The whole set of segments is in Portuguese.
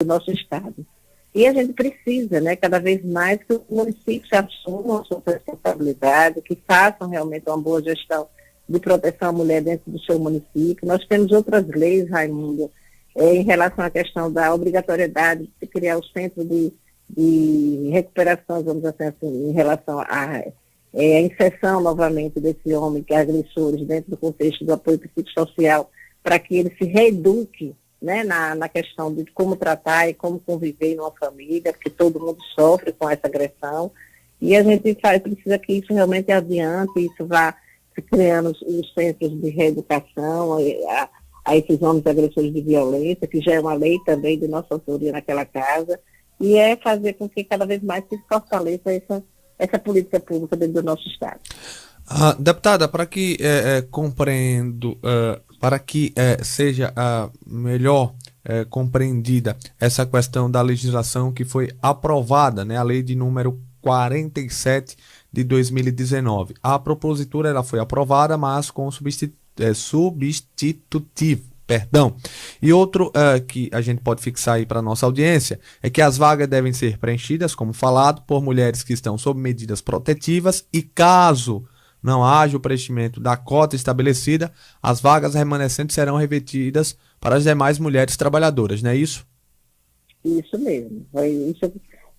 do nosso Estado. E a gente precisa, né, cada vez mais que os municípios assumam a sua responsabilidade, que façam realmente uma boa gestão de proteção à mulher dentro do seu município. Nós temos outras leis, Raimundo, em relação à questão da obrigatoriedade de criar o centro de recuperação, vamos dizer assim, em relação à inserção novamente desse homem que é agressores dentro do contexto do apoio psicossocial, para que ele se reeduque, né, na questão de como tratar e como conviver numa família, porque todo mundo sofre com essa agressão, e a gente precisa que isso realmente adiante, isso vá se criando os centros de reeducação a esses homens agressores de violência, que já é uma lei também de nossa autoria naquela casa, e é fazer com que cada vez mais se fortaleça essa política pública dentro do nosso Estado. Deputada, para que para que seja melhor compreendida essa questão da legislação que foi aprovada, né, a lei de número 47 de 2019. A propositura ela foi aprovada, mas com substitutivo. Perdão. E outro que a gente pode fixar aí para nossa audiência é que as vagas devem ser preenchidas, como falado, por mulheres que estão sob medidas protetivas e caso não haja o preenchimento da cota estabelecida, as vagas remanescentes serão revertidas para as demais mulheres trabalhadoras, não é isso? Isso mesmo. Foi isso.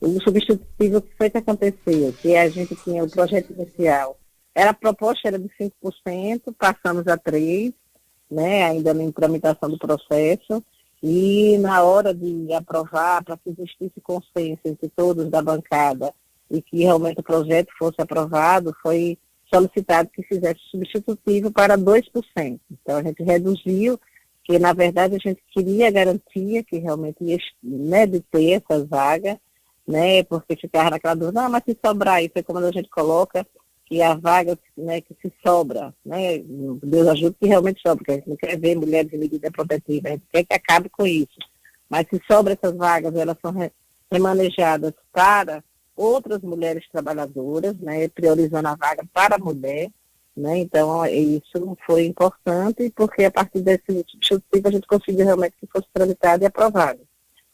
O substitutivo que foi que aconteceu, que a gente tinha o projeto inicial, a proposta era de 5%, passamos a 3%, né, ainda em tramitação do processo, e na hora de aprovar, para que existisse consenso entre todos da bancada e que realmente o projeto fosse aprovado, foi solicitado que fizesse substitutivo para 2%. Então a gente reduziu, que na verdade a gente queria a garantia que realmente ia, né, de ter essa vaga, né, porque ficava naquela dúvida, mas se sobrar, isso é como a gente coloca, que a vaga, né, que se sobra, né, Deus ajuda que realmente sobra, porque a gente não quer ver mulheres em medida protetiva, a gente quer que acabe com isso. Mas se sobra essas vagas, elas são remanejadas para outras mulheres trabalhadoras, né, priorizando a vaga para a mulher, né, então isso foi importante, porque a partir desse substitutivo a gente conseguiu realmente que fosse tramitado e aprovado.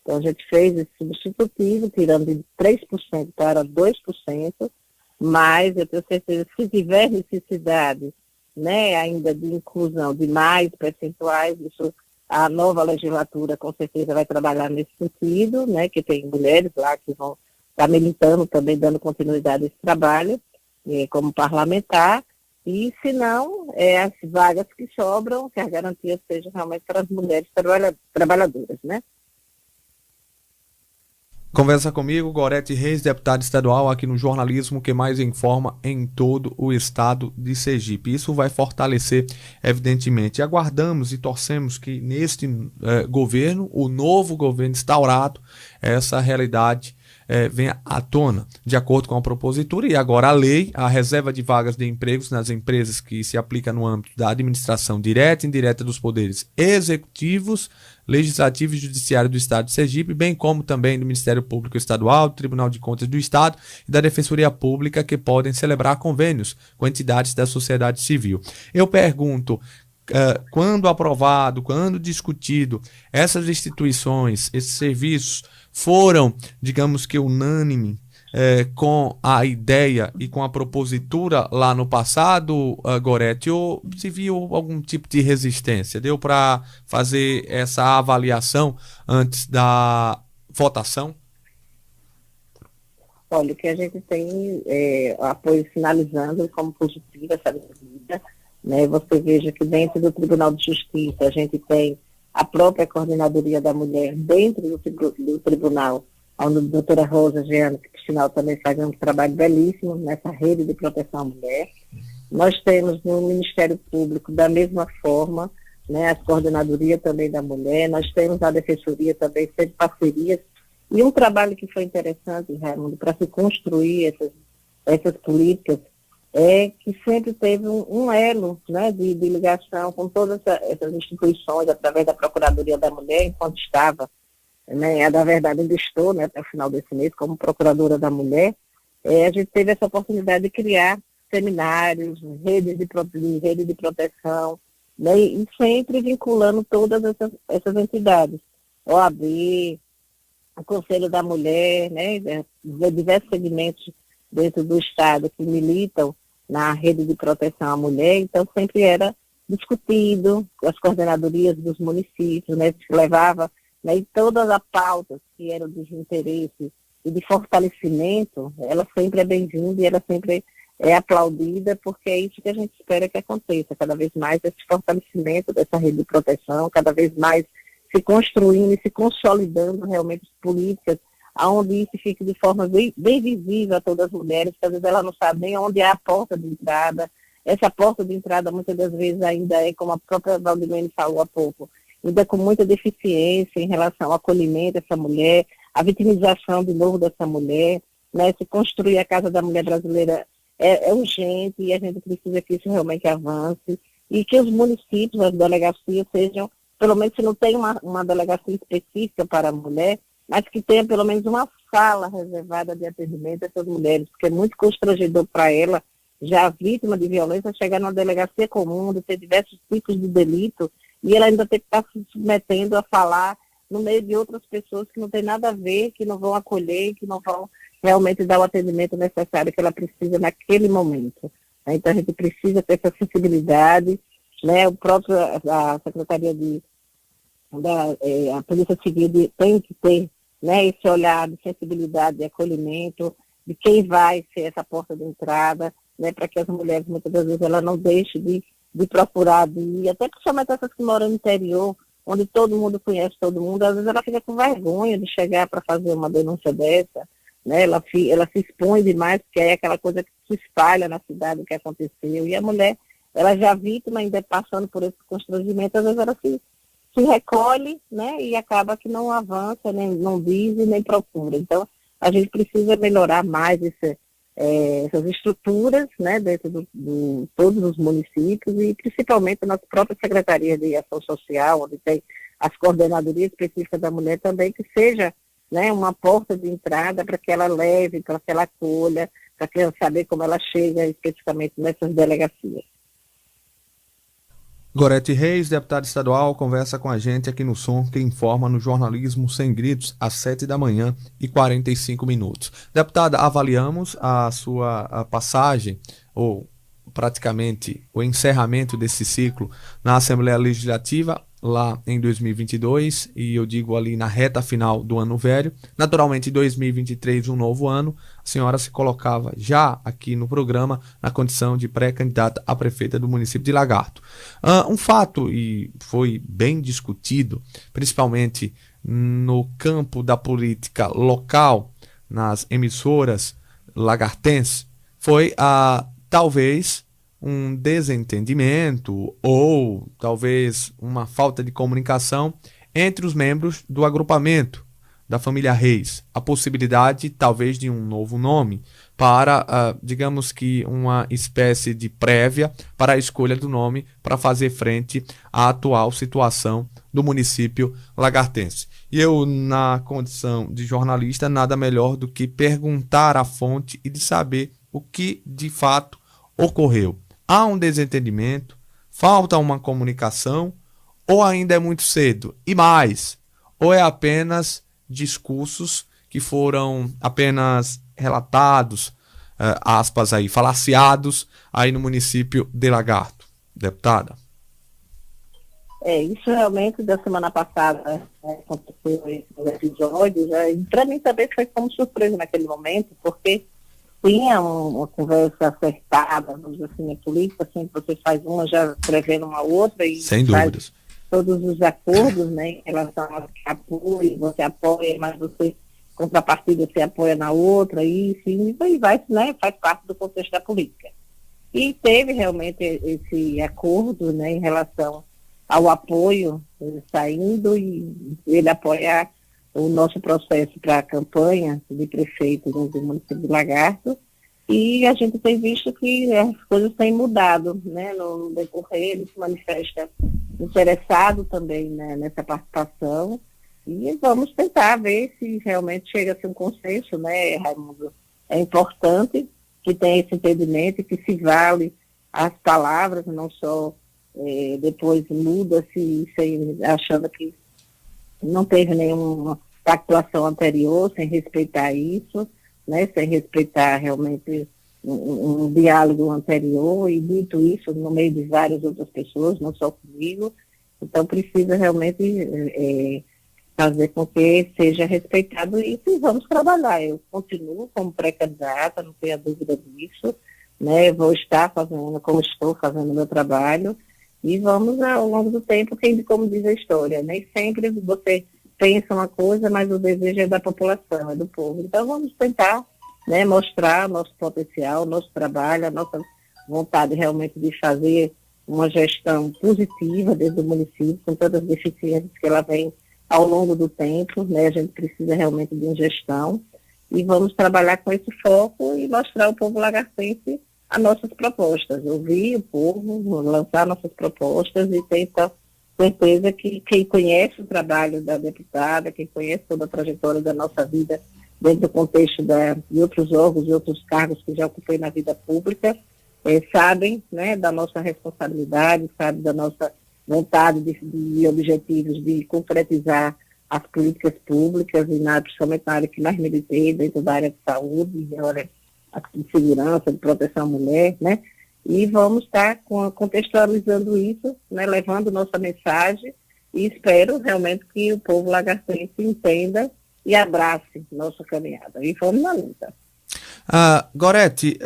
Então a gente fez esse substitutivo, tirando de 3% para 2%, mas eu tenho certeza que se tiver necessidade, né, ainda de inclusão de mais percentuais, isso, a nova legislatura com certeza vai trabalhar nesse sentido, né, que tem mulheres lá que vão estar militando também, dando continuidade a esse trabalho, como parlamentar, e se não, as vagas que sobram, que as garantias sejam realmente para as mulheres trabalhadoras, né. Conversa comigo, Gorete Reis, deputada estadual aqui no jornalismo que mais informa em todo o estado de Sergipe. Isso vai fortalecer, evidentemente. Aguardamos e torcemos que neste governo, o novo governo instaurado, essa realidade venha à tona, de acordo com a propositura. E agora a lei, a reserva de vagas de empregos nas empresas que se aplica no âmbito da administração direta e indireta dos poderes executivos, legislativo e judiciário do Estado de Sergipe, bem como também do Ministério Público Estadual, do Tribunal de Contas do Estado e da Defensoria Pública, que podem celebrar convênios com entidades da sociedade civil. Eu pergunto, quando aprovado, quando discutido, essas instituições, esses serviços foram, digamos que unânime com a ideia e com a propositura lá no passado, Gorete, ou se viu algum tipo de resistência? Deu para fazer essa avaliação antes da votação? Olha, o que a gente tem apoio sinalizando como positivo essa medida, né? Você veja que dentro do Tribunal de Justiça a gente tem a própria Coordenadoria da Mulher dentro do Tribunal, onde a doutora Rosa Jeane, que por sinal também faz um trabalho belíssimo nessa rede de proteção à mulher. Nós temos no Ministério Público, da mesma forma, né, a Coordenadoria também da Mulher, nós temos a Defensoria também, sempre parcerias, e um trabalho que foi interessante, Raimundo, para se construir essas políticas, é que sempre teve um elo, né, de ligação com todas essas instituições, através da Procuradoria da Mulher, enquanto estava, né, na verdade ainda estou, né, até o final desse mês, como Procuradora da Mulher. A gente teve essa oportunidade de criar seminários, rede de proteção, né, e sempre vinculando todas essas entidades, OAB, o Conselho da Mulher, né, de diversos segmentos dentro do Estado que militam na rede de proteção à mulher, então sempre era discutido com as coordenadorias dos municípios, né, se levava, né, e todas as pautas que eram de interesse e de fortalecimento, ela sempre é bem-vinda e ela sempre é aplaudida, porque é isso que a gente espera que aconteça, cada vez mais esse fortalecimento dessa rede de proteção, cada vez mais se construindo e se consolidando realmente as políticas, onde isso fique de forma bem visível a todas as mulheres, que às vezes ela não sabe nem onde é a porta de entrada. Essa porta de entrada muitas das vezes ainda é, como a própria Valdemene falou há pouco, ainda com muita deficiência em relação ao acolhimento dessa mulher, a vitimização de novo dessa mulher, né? Se construir a Casa da Mulher Brasileira é urgente e a gente precisa que isso realmente avance e que os municípios, as delegacias sejam, pelo menos se não tem uma delegacia específica para a mulher, mas que tenha pelo menos uma sala reservada de atendimento a essas mulheres, porque é muito constrangedor para ela, já vítima de violência, chegar numa delegacia comum, de ter diversos tipos de delito, e ela ainda tem que estar se submetendo a falar no meio de outras pessoas que não tem nada a ver, que não vão acolher, que não vão realmente dar o atendimento necessário que ela precisa naquele momento. Então a gente precisa ter essa sensibilidade, né? A Secretaria a Polícia Civil tem que ter, né, esse olhar de sensibilidade, de acolhimento, de quem vai ser essa porta de entrada, né, para que as mulheres, muitas das vezes, ela não deixem de procurar, de ir, até principalmente essas que moram no interior, onde todo mundo conhece todo mundo, às vezes ela fica com vergonha de chegar para fazer uma denúncia dessa, né, ela se expõe demais, porque é aquela coisa que se espalha na cidade o que aconteceu, e a mulher, ela já vítima, ainda passando por esse constrangimento, às vezes ela se recolhe, né, e acaba que não avança, nem, não diz e nem procura. Então, a gente precisa melhorar mais essas estruturas, né, dentro de todos os municípios e principalmente nas próprias secretarias de ação social, onde tem as coordenadorias específicas da mulher também, que seja, né, uma porta de entrada para que ela leve, para que ela acolha, para que ela saber como ela chega especificamente nessas delegacias. Gorete Reis, deputada estadual, conversa com a gente aqui no Som, que informa no Jornalismo Sem Gritos, às 7h45. Deputada, avaliamos a sua passagem, ou praticamente o encerramento desse ciclo na Assembleia Legislativa, lá em 2022, e eu digo ali na reta final do ano velho. Naturalmente, em 2023, um novo ano, a senhora se colocava já aqui no programa na condição de pré-candidata a prefeita do município de Lagarto. Um fato, e foi bem discutido, principalmente no campo da política local, nas emissoras lagartenses, foi talvez um desentendimento ou talvez uma falta de comunicação entre os membros do agrupamento da família Reis. A possibilidade talvez de um novo nome para, digamos que uma espécie de prévia para a escolha do nome para fazer frente à atual situação do município lagartense. E eu, na condição de jornalista, nada melhor do que perguntar à fonte e de saber o que de fato ocorreu. Há um desentendimento? Falta uma comunicação? Ou ainda é muito cedo? E mais, ou é apenas discursos que foram apenas relatados, aspas aí, falaciados aí no município de Lagarto? Deputada? Isso realmente da semana passada aconteceu esse episódio, e para mim também foi como surpresa naquele momento, porque tinha uma conversa acertada, vamos dizer assim, a política, assim, você faz uma já prevendo uma outra e sem faz dúvidas todos os acordos, né, em relação ao apoio, você apoia, mas você, contrapartida, você apoia na outra, e enfim, e vai, né, faz parte do contexto da política. E teve realmente esse acordo, né, em relação ao apoio, saindo e ele apoiar o nosso processo para a campanha de prefeito do município de Lagarto, e a gente tem visto que as coisas têm mudado, né, no decorrer. Ele se manifesta interessado também, né, nessa participação, e vamos tentar ver se realmente chega-se um consenso, né, Raimundo? É importante que tenha esse entendimento e que se vale as palavras, não só depois muda-se achando que não teve nenhuma pactuação anterior, sem respeitar isso, né, sem respeitar realmente um diálogo anterior, e dito isso no meio de várias outras pessoas, não só comigo. Então precisa realmente fazer com que seja respeitado isso, e vamos trabalhar. Eu continuo como pré-candidata, não tenha dúvida disso, né? Vou estar fazendo, como estou fazendo o meu trabalho, e vamos ao longo do tempo, como diz a história, nem sempre você pensa uma coisa, mas o desejo é da população, é do povo. Então vamos tentar, né, mostrar nosso potencial, nosso trabalho, a nossa vontade realmente de fazer uma gestão positiva dentro do município, com todas as deficiências que ela vem ao longo do tempo, né? A gente precisa realmente de uma gestão, e vamos trabalhar com esse foco e mostrar ao povo lagartense as nossas propostas, ouvir o povo, lançar nossas propostas, e ter certeza que quem conhece o trabalho da deputada, quem conhece toda a trajetória da nossa vida dentro do contexto de outros órgãos e outros cargos que já ocupei na vida pública, sabem, né, da nossa responsabilidade, sabem da nossa vontade de objetivos de concretizar as políticas públicas, e principalmente na área que mais militei, dentro da área de saúde, na área de segurança, de proteção à mulher, né? E vamos estar contextualizando isso, né, levando nossa mensagem, e espero realmente que o povo lagartense entenda e abrace nossa caminhada. E vamos na luta. Gorete,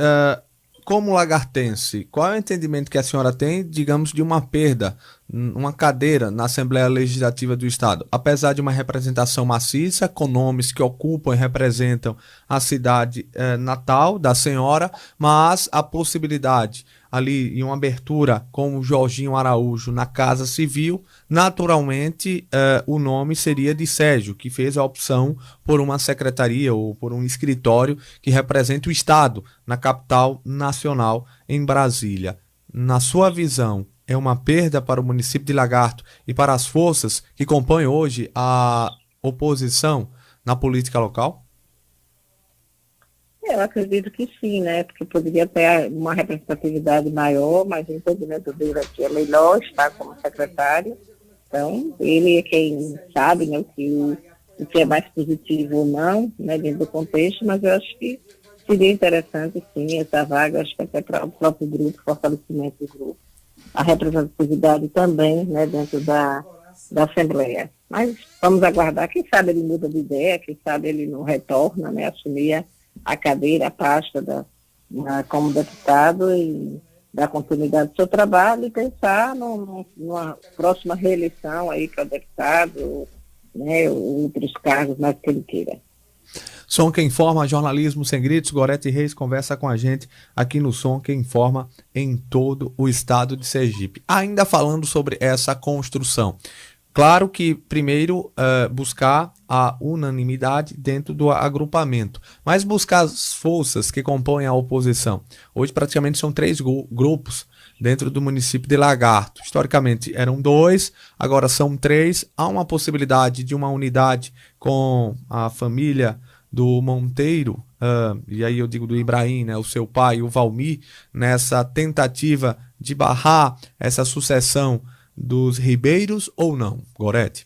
como lagartense, qual é o entendimento que a senhora tem, digamos, de uma perda, uma cadeira na Assembleia Legislativa do Estado? Apesar de uma representação maciça, com nomes que ocupam e representam a cidade natal da senhora, mas a possibilidade ali em uma abertura com o Jorginho Araújo na Casa Civil, naturalmente o nome seria de Sérgio, que fez a opção por uma secretaria ou por um escritório que representa o Estado na capital nacional, em Brasília. Na sua visão, é uma perda para o município de Lagarto e para as forças que compõem hoje a oposição na política local? Eu acredito que sim, né? Porque poderia ter uma representatividade maior, mas o entendimento dele aqui é melhor estar como secretário. Então, ele é quem sabe, né, o que é mais positivo ou não, né, dentro do contexto, mas eu acho que seria interessante, sim, essa vaga, acho que até para o próprio grupo, fortalecimento do grupo. A representatividade também, né, dentro da Assembleia. Mas vamos aguardar, quem sabe ele muda de ideia, quem sabe ele não retorna, né, assumir a cadeira, a pasta como deputado, e dar continuidade ao seu trabalho e pensar numa próxima reeleição aí para deputado, né, outros cargos mais que ele queira. Som que Informa, jornalismo sem gritos. Gorete Reis conversa com a gente aqui no Som que Informa em todo o estado de Sergipe. Ainda falando sobre essa construção. Claro que primeiro buscar a unanimidade dentro do agrupamento, mas buscar as forças que compõem a oposição. Hoje praticamente são 3 grupos dentro do município de Lagarto. Historicamente eram 2, agora são 3. Há uma possibilidade de uma unidade com a família do Monteiro, e aí eu digo do Ibrahim, né, o seu pai, o Valmir, nessa tentativa de barrar essa sucessão dos Ribeiros, ou não, Gorete?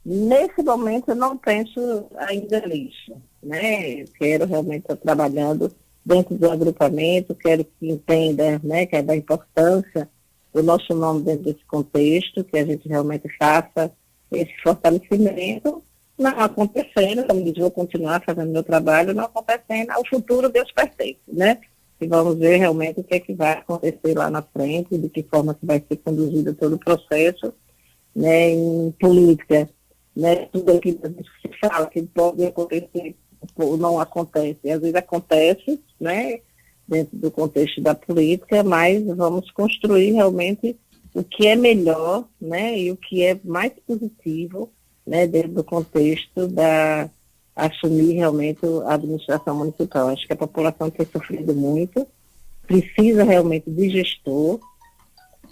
Nesse momento eu não penso ainda nisso, né? Eu quero realmente estar trabalhando dentro do agrupamento, quero que entenda, né, que é da importância do nosso nome dentro desse contexto, que a gente realmente faça esse fortalecimento. Não acontecendo, como diz, vou continuar fazendo meu trabalho, não acontecendo, ao futuro Deus pertence, né? E vamos ver realmente o que é que vai acontecer lá na frente, de que forma que vai ser conduzido todo o processo, né, em política, né, tudo aquilo que se fala que pode acontecer ou não acontece, às vezes acontece, né, dentro do contexto da política, mas vamos construir realmente o que é melhor, né, e o que é mais positivo, né, dentro do contexto da assumir realmente a administração municipal. Acho que a população tem sofrido muito, precisa realmente de gestor,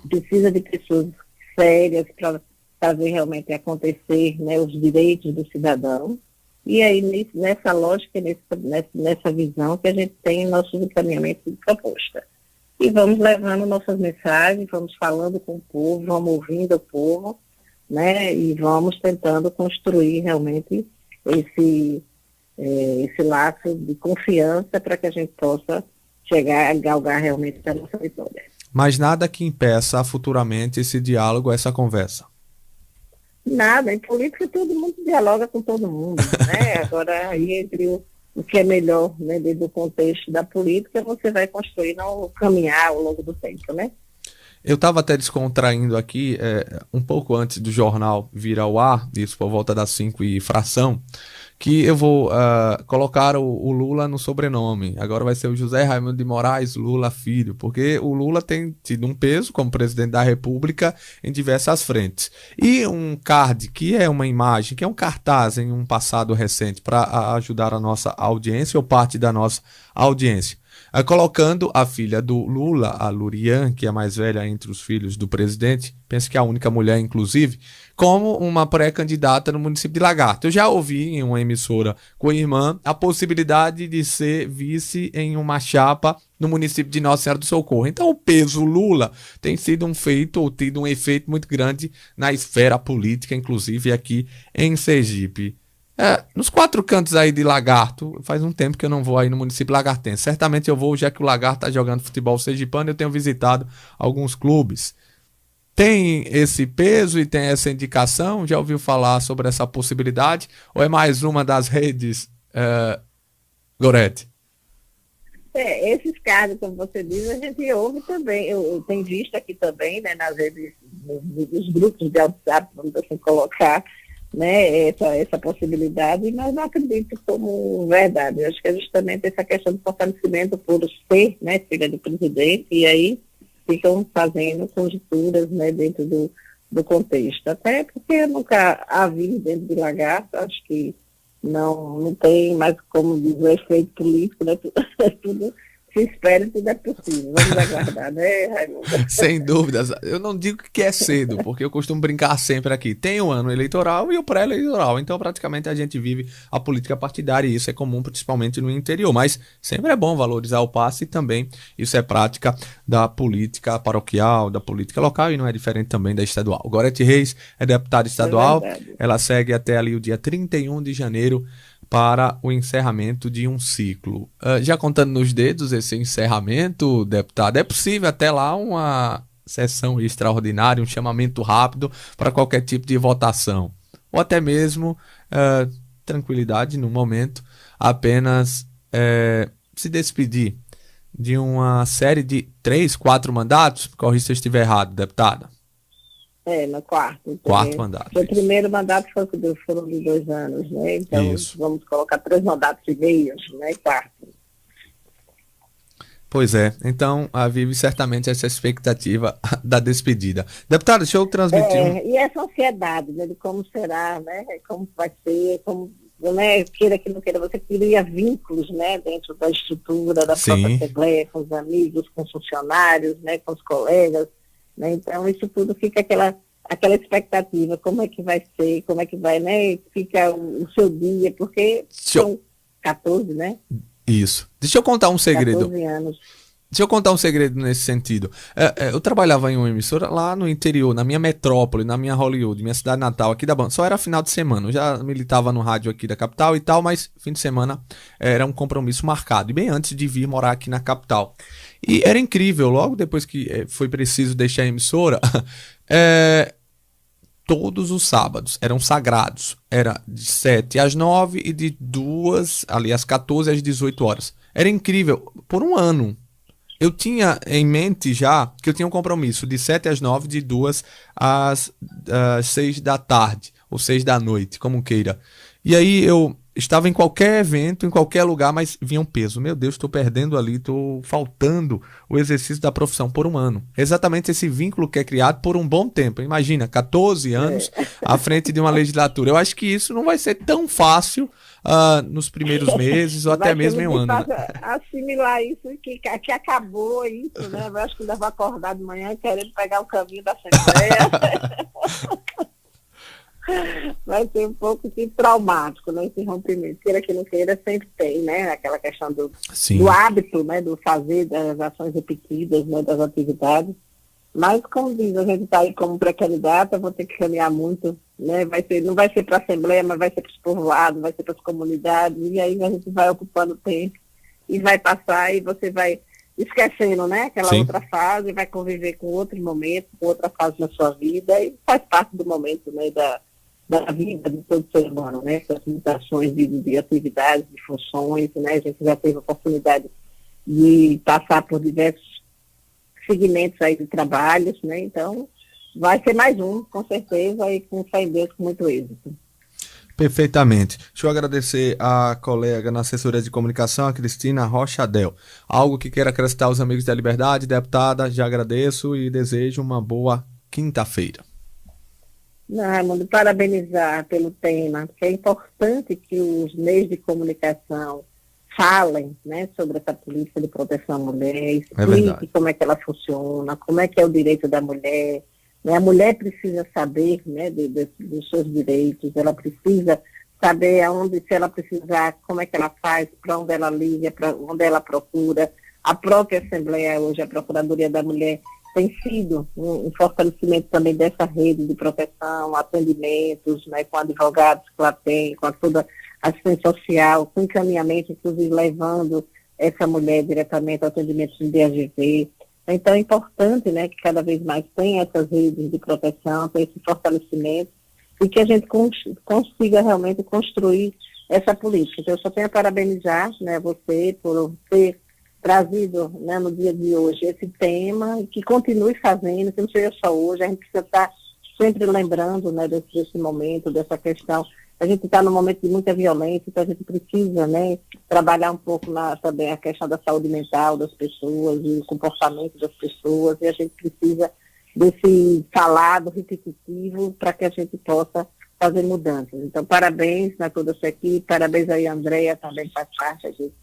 precisa de pessoas sérias para fazer realmente acontecer, né, os direitos do cidadão. E aí, nessa lógica, nessa visão que a gente tem nossos encaminhamentos de proposta. E vamos levando nossas mensagens, vamos falando com o povo, vamos ouvindo o povo, né? E vamos tentando construir realmente esse laço de confiança para que a gente possa chegar a galgar realmente a nossa vitória. Mas nada que impeça futuramente esse diálogo, essa conversa. Nada, em política todo mundo dialoga com todo mundo, né? Agora, aí entre o que é melhor, né, dentro do contexto da política, você vai construir no caminhar ao longo do tempo, né? Eu estava até descontraindo aqui, um pouco antes do jornal vir ao ar, isso por volta das 5 e fração, que eu vou colocar o Lula no sobrenome. Agora vai ser o José Raimundo de Moraes Lula Filho, porque o Lula tem tido um peso como presidente da República em diversas frentes. E um card, que é uma imagem, que é um cartaz em um passado recente para ajudar a nossa audiência ou parte da nossa audiência. Colocando a filha do Lula, a Lurian, que é a mais velha entre os filhos do presidente, penso que é a única mulher, inclusive, como uma pré-candidata no município de Lagarto. Eu já ouvi em uma emissora com a irmã a possibilidade de ser vice em uma chapa no município de Nossa Senhora do Socorro. Então o peso Lula tem sido tido um efeito muito grande na esfera política, inclusive aqui em Sergipe. Nos quatro cantos aí de Lagarto, faz um tempo que eu não vou aí no município lagartense. Certamente eu vou, já que o Lagarto está jogando futebol sergipano, eu tenho visitado alguns clubes. Tem esse peso e tem essa indicação? Já ouviu falar sobre essa possibilidade? Ou é mais uma das redes, Gorete? Esses casos, como você diz, a gente ouve também. Eu tenho visto aqui também, né, nas redes, nos grupos de WhatsApp, vamos assim colocar, né, essa possibilidade, mas não acredito como verdade. Eu acho que é justamente essa questão do fortalecimento por ser, né, filha do presidente, e aí ficam fazendo conjecturas, né, dentro do contexto. Até porque eu nunca a vi dentro de Lagarto, acho que não tem mais como dizer o efeito político, né, tudo se espera, tudo é possível. Vamos aguardar, né, Raimundo? Sem dúvidas. Eu não digo que é cedo, porque eu costumo brincar sempre aqui. Tem o ano eleitoral e o pré-eleitoral. Então, praticamente, a gente vive a política partidária e isso é comum, principalmente no interior. Mas sempre é bom valorizar o passe e também isso é prática da política paroquial, da política local e não é diferente também da estadual. Gorete Reis é deputada estadual. Ela segue até ali o dia 31 de janeiro para o encerramento de um ciclo. Já contando nos dedos esse encerramento, deputado, é possível até lá uma sessão extraordinária, um chamamento rápido para qualquer tipo de votação. Ou até mesmo tranquilidade no momento, apenas se despedir de uma série de 3, 4 mandatos, corrija se eu estiver errado, deputada. No quarto. Quarto mandato. O primeiro mandato foram de 2 anos, né? Então, vamos colocar 3 mandatos e meio, né? Quarto. Pois é. Então, vive certamente essa expectativa da despedida. Deputada, deixa eu transmitir... E essa ansiedade, né? De como será, né? Como vai ser, como... Né, queira que não queira, você cria vínculos, né, dentro da estrutura da própria Assembleia, com os amigos, com os funcionários, né, com os colegas, né, então isso tudo fica aquela expectativa, como é que vai ser, como é que vai, né, fica o seu dia, porque são 14, né? Isso. Deixa eu contar um segredo. 14 anos. Deixa eu contar um segredo nesse sentido. Eu trabalhava em uma emissora lá no interior, na minha metrópole, na minha Hollywood, minha cidade natal, aqui da banda. Só era final de semana. Eu já militava no rádio aqui da capital e tal, mas fim de semana era um compromisso marcado. E bem antes de vir morar aqui na capital. E era incrível, logo depois que foi preciso deixar a emissora, todos os sábados eram sagrados. Era de 7 às 9 e de 2, ali às 14 às 18 horas. Era incrível, por um ano. Eu tinha em mente já que eu tinha um compromisso de 7 às 9, de 2 às 6 da tarde, ou 6 da noite, como queira. E aí eu estava em qualquer evento, em qualquer lugar, mas vinha um peso. Meu Deus, estou perdendo ali, estou faltando o exercício da profissão por um ano. Exatamente esse vínculo que é criado por um bom tempo. Imagina, 14 anos à frente de uma legislatura. Eu acho que isso não vai ser tão fácil nos primeiros meses ou até mesmo em um ano. Assimilar isso, que acabou isso, né? Eu acho que ainda vou acordar de manhã querendo pegar o caminho da Assembleia. Vai ser um pouco traumático, né, esse rompimento. Queira que não queira, sempre tem, né? Aquela questão do hábito, né? Do fazer, das ações repetidas, né, das atividades. Mas, como diz, a gente está aí como pré-candidata, vou ter que caminhar muito, né? Não vai ser para a Assembleia, mas vai ser para os povoados, vai ser para as comunidades, e aí a gente vai ocupando tempo e vai passar e você vai esquecendo, né? Aquela Sim. outra fase, vai conviver com outros momentos, com outra fase na sua vida, e faz parte do momento, né, da vida de todo ser humano, né? Essas mutações de atividades, de funções, né? A gente já teve a oportunidade de passar por diversos segmentos aí de trabalhos, né? Então, vai ser mais um, com certeza, e com fé em Deus, com muito êxito. Perfeitamente. Deixa eu agradecer a colega na assessoria de comunicação, a Cristina Rochadel. Algo que queira acrescentar aos amigos da Liberdade, deputada, já agradeço e desejo uma boa quinta-feira. Não, Raimundo, parabenizar pelo tema, porque é importante que os meios de comunicação falem, né, sobre essa política de proteção à mulher, explique como é que ela funciona, como é que é o direito da mulher, né? A mulher precisa saber, né, dos seus direitos, ela precisa saber aonde, se ela precisar, como é que ela faz, para onde ela liga, para onde ela procura. A própria Assembleia hoje, a Procuradoria da Mulher, tem sido um fortalecimento também dessa rede de proteção, atendimentos, né, com advogados que lá tem, com toda a assistência social, com encaminhamento, inclusive levando essa mulher diretamente ao atendimento de DGV. Então é importante, né, que cada vez mais tenha essas redes de proteção, tenha esse fortalecimento e que a gente consiga realmente construir essa política. Então eu só tenho a parabenizar, né, você por ter trazido, né, no dia de hoje esse tema e que continue fazendo, que não seja só hoje, a gente precisa estar sempre lembrando, né, desse momento, dessa questão. A gente está num momento de muita violência, então a gente precisa, né, trabalhar um pouco também a questão da saúde mental das pessoas e o comportamento das pessoas, e a gente precisa desse falado repetitivo para que a gente possa fazer mudanças. Então, parabéns a toda essa equipe, parabéns aí a Andréia, também faz parte aqui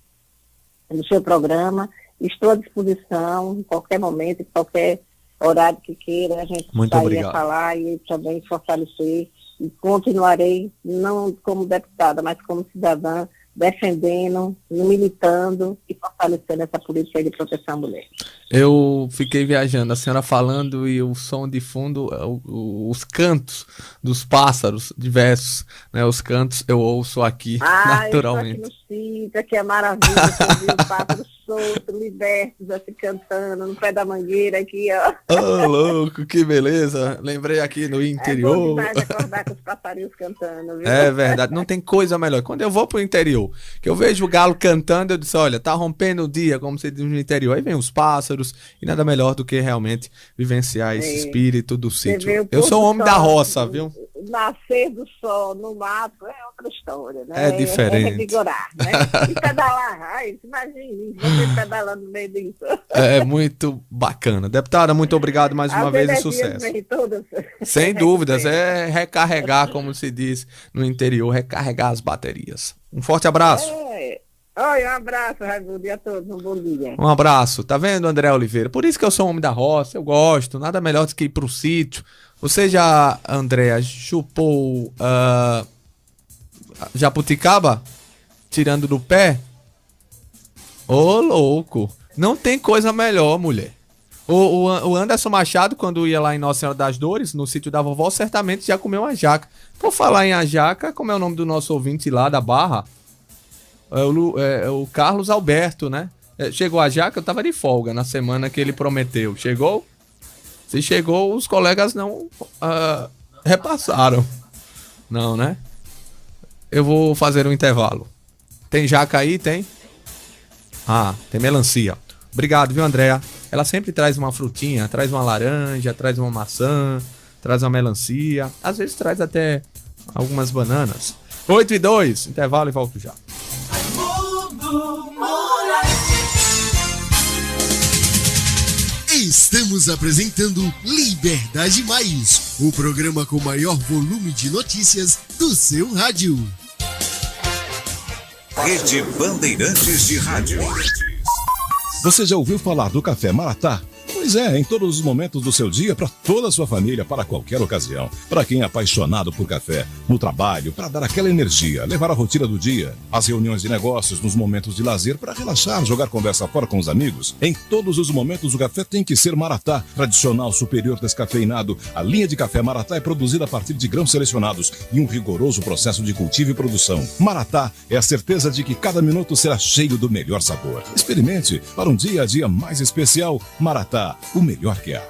do seu programa. Estou à disposição em qualquer momento, em qualquer horário que queira, a gente sair a falar e também fortalecer. E continuarei, não como deputada, mas como cidadã, defendendo, militando e fortalecendo essa política de proteção à mulher. Eu fiquei viajando, a senhora falando e o som de fundo, os cantos dos pássaros diversos, né? Os cantos eu ouço aqui naturalmente. Eu estou aqui no sítio, aqui é maravilha, ouvir os pássaros soltos, libertos, assim, cantando no pé da mangueira aqui, ó. Oh, louco, que beleza. Lembrei aqui no interior. É bom demais acordar com os passarinhos cantando, viu? É verdade, não tem coisa melhor. Quando eu vou pro interior, que eu vejo o galo cantando, eu disse, olha, tá rompendo o dia, como se diz no interior. Aí vem os pássaros, e nada melhor do que realmente vivenciar esse espírito do sítio. Eu sou homem da roça, viu? Nascer do sol no mato é outra história, né? É diferente. É revigorar, né? E pedalar, imagine, você pedalando no meio disso. É muito bacana. Deputada, muito obrigado mais uma vez e sucesso. Sem dúvidas, é recarregar, como se diz no interior, recarregar as baterias. Um forte abraço. Oi, um abraço, Raimundo, e a todos, um bom dia. Um abraço, tá vendo, André Oliveira? Por isso que eu sou um homem da roça, eu gosto, nada melhor do que ir pro sítio. Você já, Andréa, chupou jabuticaba? Tirando do pé? Ô, louco, não tem coisa melhor, mulher. O Anderson Machado, quando ia lá em Nossa Senhora das Dores, no sítio da vovó, certamente já comeu uma jaca. Por falar em ajaca, como é o nome do nosso ouvinte lá da Barra? O Carlos Alberto, né? Chegou a jaca, eu tava de folga na semana que ele prometeu. Chegou? Se chegou, os colegas não repassaram. Não, né? Eu vou fazer um intervalo. Tem jaca aí? Tem? Tem melancia. Obrigado, viu, Andréa? Ela sempre traz uma frutinha, traz uma laranja, traz uma maçã, traz uma melancia. Às vezes traz até algumas bananas. 8:02, intervalo e volto já. Estamos apresentando Liberdade Mais, o programa com maior volume de notícias do seu rádio. Rede Bandeirantes de Rádio. Você já ouviu falar do Café Maratá? Pois é, em todos os momentos do seu dia, para toda a sua família, para qualquer ocasião. Para quem é apaixonado por café, no trabalho, para dar aquela energia, levar a rotina do dia, as reuniões de negócios, nos momentos de lazer, para relaxar, jogar conversa fora com os amigos. Em todos os momentos, o café tem que ser Maratá, tradicional, superior, descafeinado. A linha de café Maratá é produzida a partir de grãos selecionados e um rigoroso processo de cultivo e produção. Maratá é a certeza de que cada minuto será cheio do melhor sabor. Experimente para um dia a dia mais especial. Maratá, o melhor que há.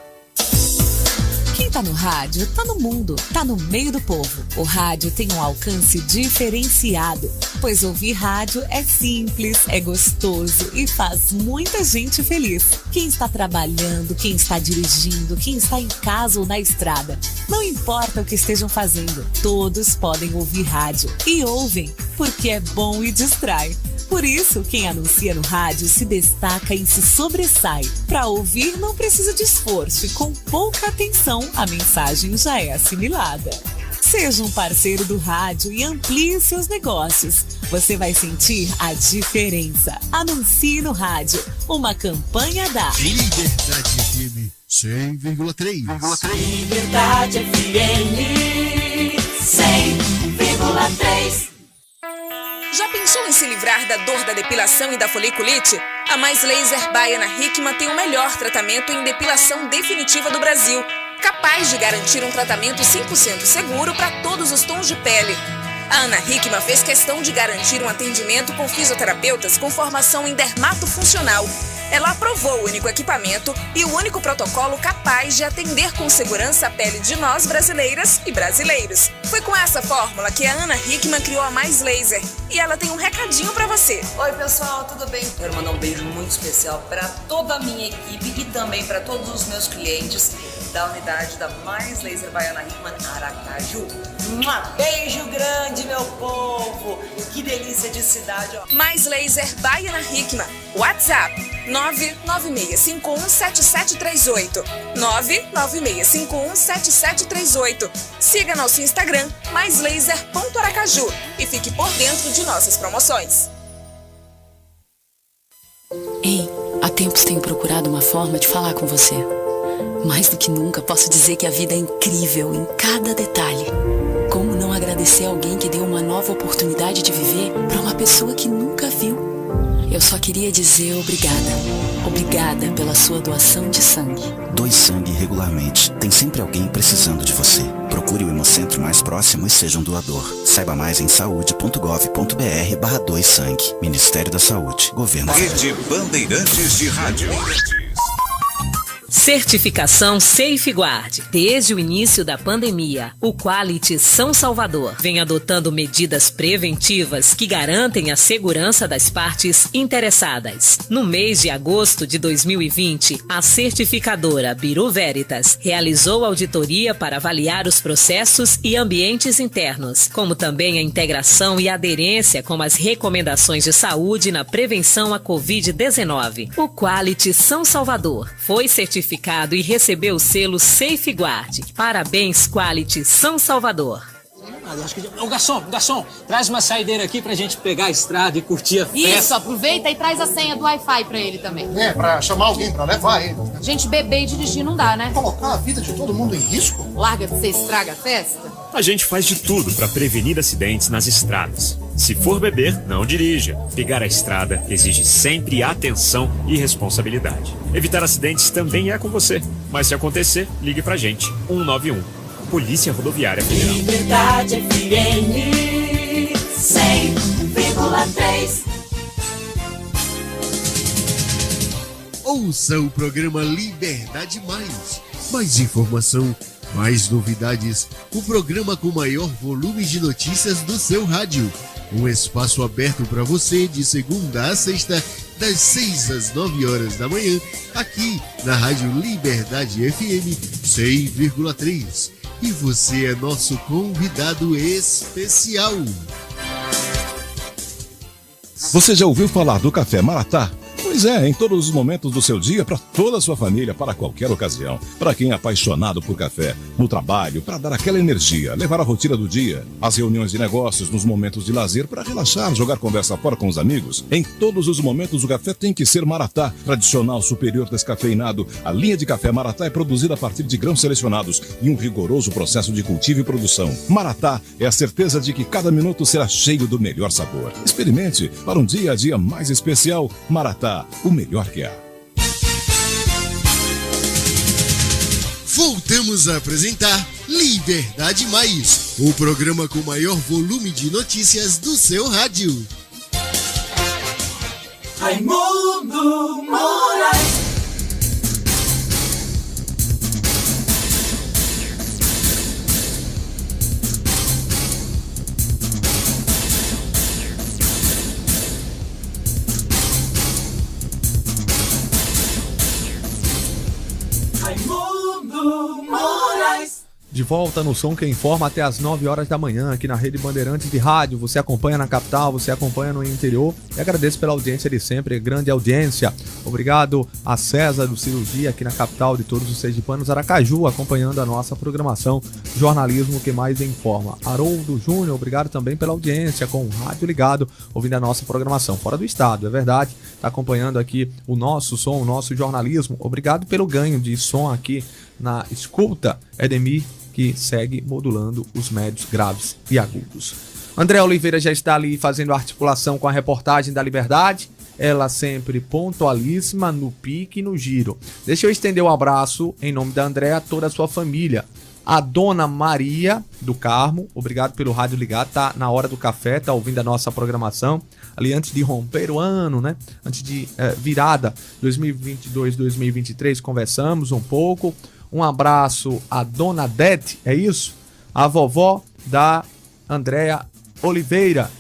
Quem tá no rádio, tá no mundo, tá no meio do povo. O rádio tem um alcance diferenciado, pois ouvir rádio é simples, é gostoso e faz muita gente feliz. Quem está trabalhando, quem está dirigindo, quem está em casa ou na estrada, não importa o que estejam fazendo, todos podem ouvir rádio. E ouvem, porque é bom e distrai. Por isso, quem anuncia no rádio se destaca e se sobressai. Para ouvir não precisa de esforço e com pouca atenção a mensagem já é assimilada. Seja um parceiro do rádio e amplie seus negócios. Você vai sentir a diferença. Anuncie no rádio. Uma campanha da Liberdade FM 100,3. Liberdade FM 100,3. Já pensou em se livrar da dor da depilação e da foliculite? A Mais Laser by Ana Hickman tem o melhor tratamento em depilação definitiva do Brasil, capaz de garantir um tratamento 100% seguro para todos os tons de pele. A Ana Hickman fez questão de garantir um atendimento com fisioterapeutas com formação em dermatofuncional. Ela aprovou o único equipamento e o único protocolo capaz de atender com segurança a pele de nós brasileiras e brasileiros. Foi com essa fórmula que a Ana Hickman criou a Mais Laser. E ela tem um recadinho pra você. Oi pessoal, tudo bem? Quero mandar um beijo muito especial para toda a minha equipe e também para todos os meus clientes da unidade da Mais Laser by Ana Hickman Aracaju. Um beijo grande, meu povo! Que delícia de cidade, ó! Mais Laser by Ana Hickman. WhatsApp 996517738. 996517738. Siga nosso Instagram, maislaser.aracaju, e fique por dentro de nossas promoções. Ei, há tempos tenho procurado uma forma de falar com você. Mais do que nunca, posso dizer que a vida é incrível em cada detalhe. Como não agradecer alguém que deu uma nova oportunidade de viver para uma pessoa que nunca viu? Eu só queria dizer obrigada. Obrigada pela sua doação de sangue. Doe sangue regularmente. Tem sempre alguém precisando de você. Procure o Hemocentro mais próximo e seja um doador. Saiba mais em saude.gov.br/doe sangue. Ministério da Saúde. Governo Federal. Rede Bandeirantes de Rádio. Certificação Safeguard. Desde o início da pandemia, o Quality São Salvador vem adotando medidas preventivas que garantem a segurança das partes interessadas. No mês de agosto de 2020, a certificadora Biru Veritas realizou auditoria para avaliar os processos e ambientes internos, como também a integração e aderência com as recomendações de saúde na prevenção à Covid-19. O Quality São Salvador foi certificado e recebeu o selo Safeguard. Parabéns, Quality São Salvador. Ô garçom, traz uma saideira aqui pra gente pegar a estrada e curtir a festa. Isso, aproveita e traz a senha do Wi-Fi pra ele também. Pra chamar alguém pra levar ele. Gente, beber e dirigir não dá, né? Colocar a vida de todo mundo em risco? Larga de ser estraga a festa. A gente faz de tudo pra prevenir acidentes nas estradas. Se for beber, não dirija. Pegar a estrada exige sempre atenção e responsabilidade. Evitar acidentes também é com você. Mas se acontecer, ligue pra gente. 191. Polícia Rodoviária Federal. Liberdade FM 100,3. Ouça o programa Liberdade Mais. Mais informação, mais novidades. O programa com maior volume de notícias do seu rádio. Um espaço aberto para você de segunda a sexta, das 6 às 9 horas da manhã, aqui na Rádio Liberdade FM 100,3. E você é nosso convidado especial. Você já ouviu falar do café Maratá? Pois é, em todos os momentos do seu dia, para toda a sua família, para qualquer ocasião. Para quem é apaixonado por café, no trabalho, para dar aquela energia, levar a rotina do dia, as reuniões de negócios, nos momentos de lazer, para relaxar, jogar conversa fora com os amigos. Em todos os momentos, o café tem que ser Maratá, tradicional, superior, descafeinado. A linha de café Maratá é produzida a partir de grãos selecionados e um rigoroso processo de cultivo e produção. Maratá é a certeza de que cada minuto será cheio do melhor sabor. Experimente para um dia a dia mais especial. Maratá, o melhor que há. Voltamos a apresentar Liberdade Mais, o programa com maior volume de notícias do seu rádio. Raimundo Moraes. De volta no Som que Informa até as 9 horas da manhã aqui na Rede Bandeirantes de Rádio. Você acompanha na capital, você acompanha no interior. E agradeço pela audiência de sempre, grande audiência. Obrigado a César do Cirurgia aqui na capital de todos os sergipanos, Aracaju, acompanhando a nossa programação Jornalismo que Mais Informa. Haroldo Júnior, obrigado também pela audiência com o rádio ligado, ouvindo a nossa programação fora do estado, é verdade. Está acompanhando aqui o nosso som, o nosso jornalismo. Obrigado pelo ganho de som aqui na escuta, Edemir, que segue modulando os médios graves e agudos. André Oliveira já está ali fazendo a articulação com a reportagem da Liberdade, ela sempre pontualíssima no pique e no giro. Deixa eu estender um abraço em nome da André a toda a sua família. A dona Maria do Carmo, obrigado pelo rádio ligado, tá na hora do café, tá ouvindo a nossa programação, ali antes de romper o ano, né? Antes de virada 2022-2023, conversamos um pouco. Um abraço à dona Dete, é isso? A vovó da Andréa Oliveira.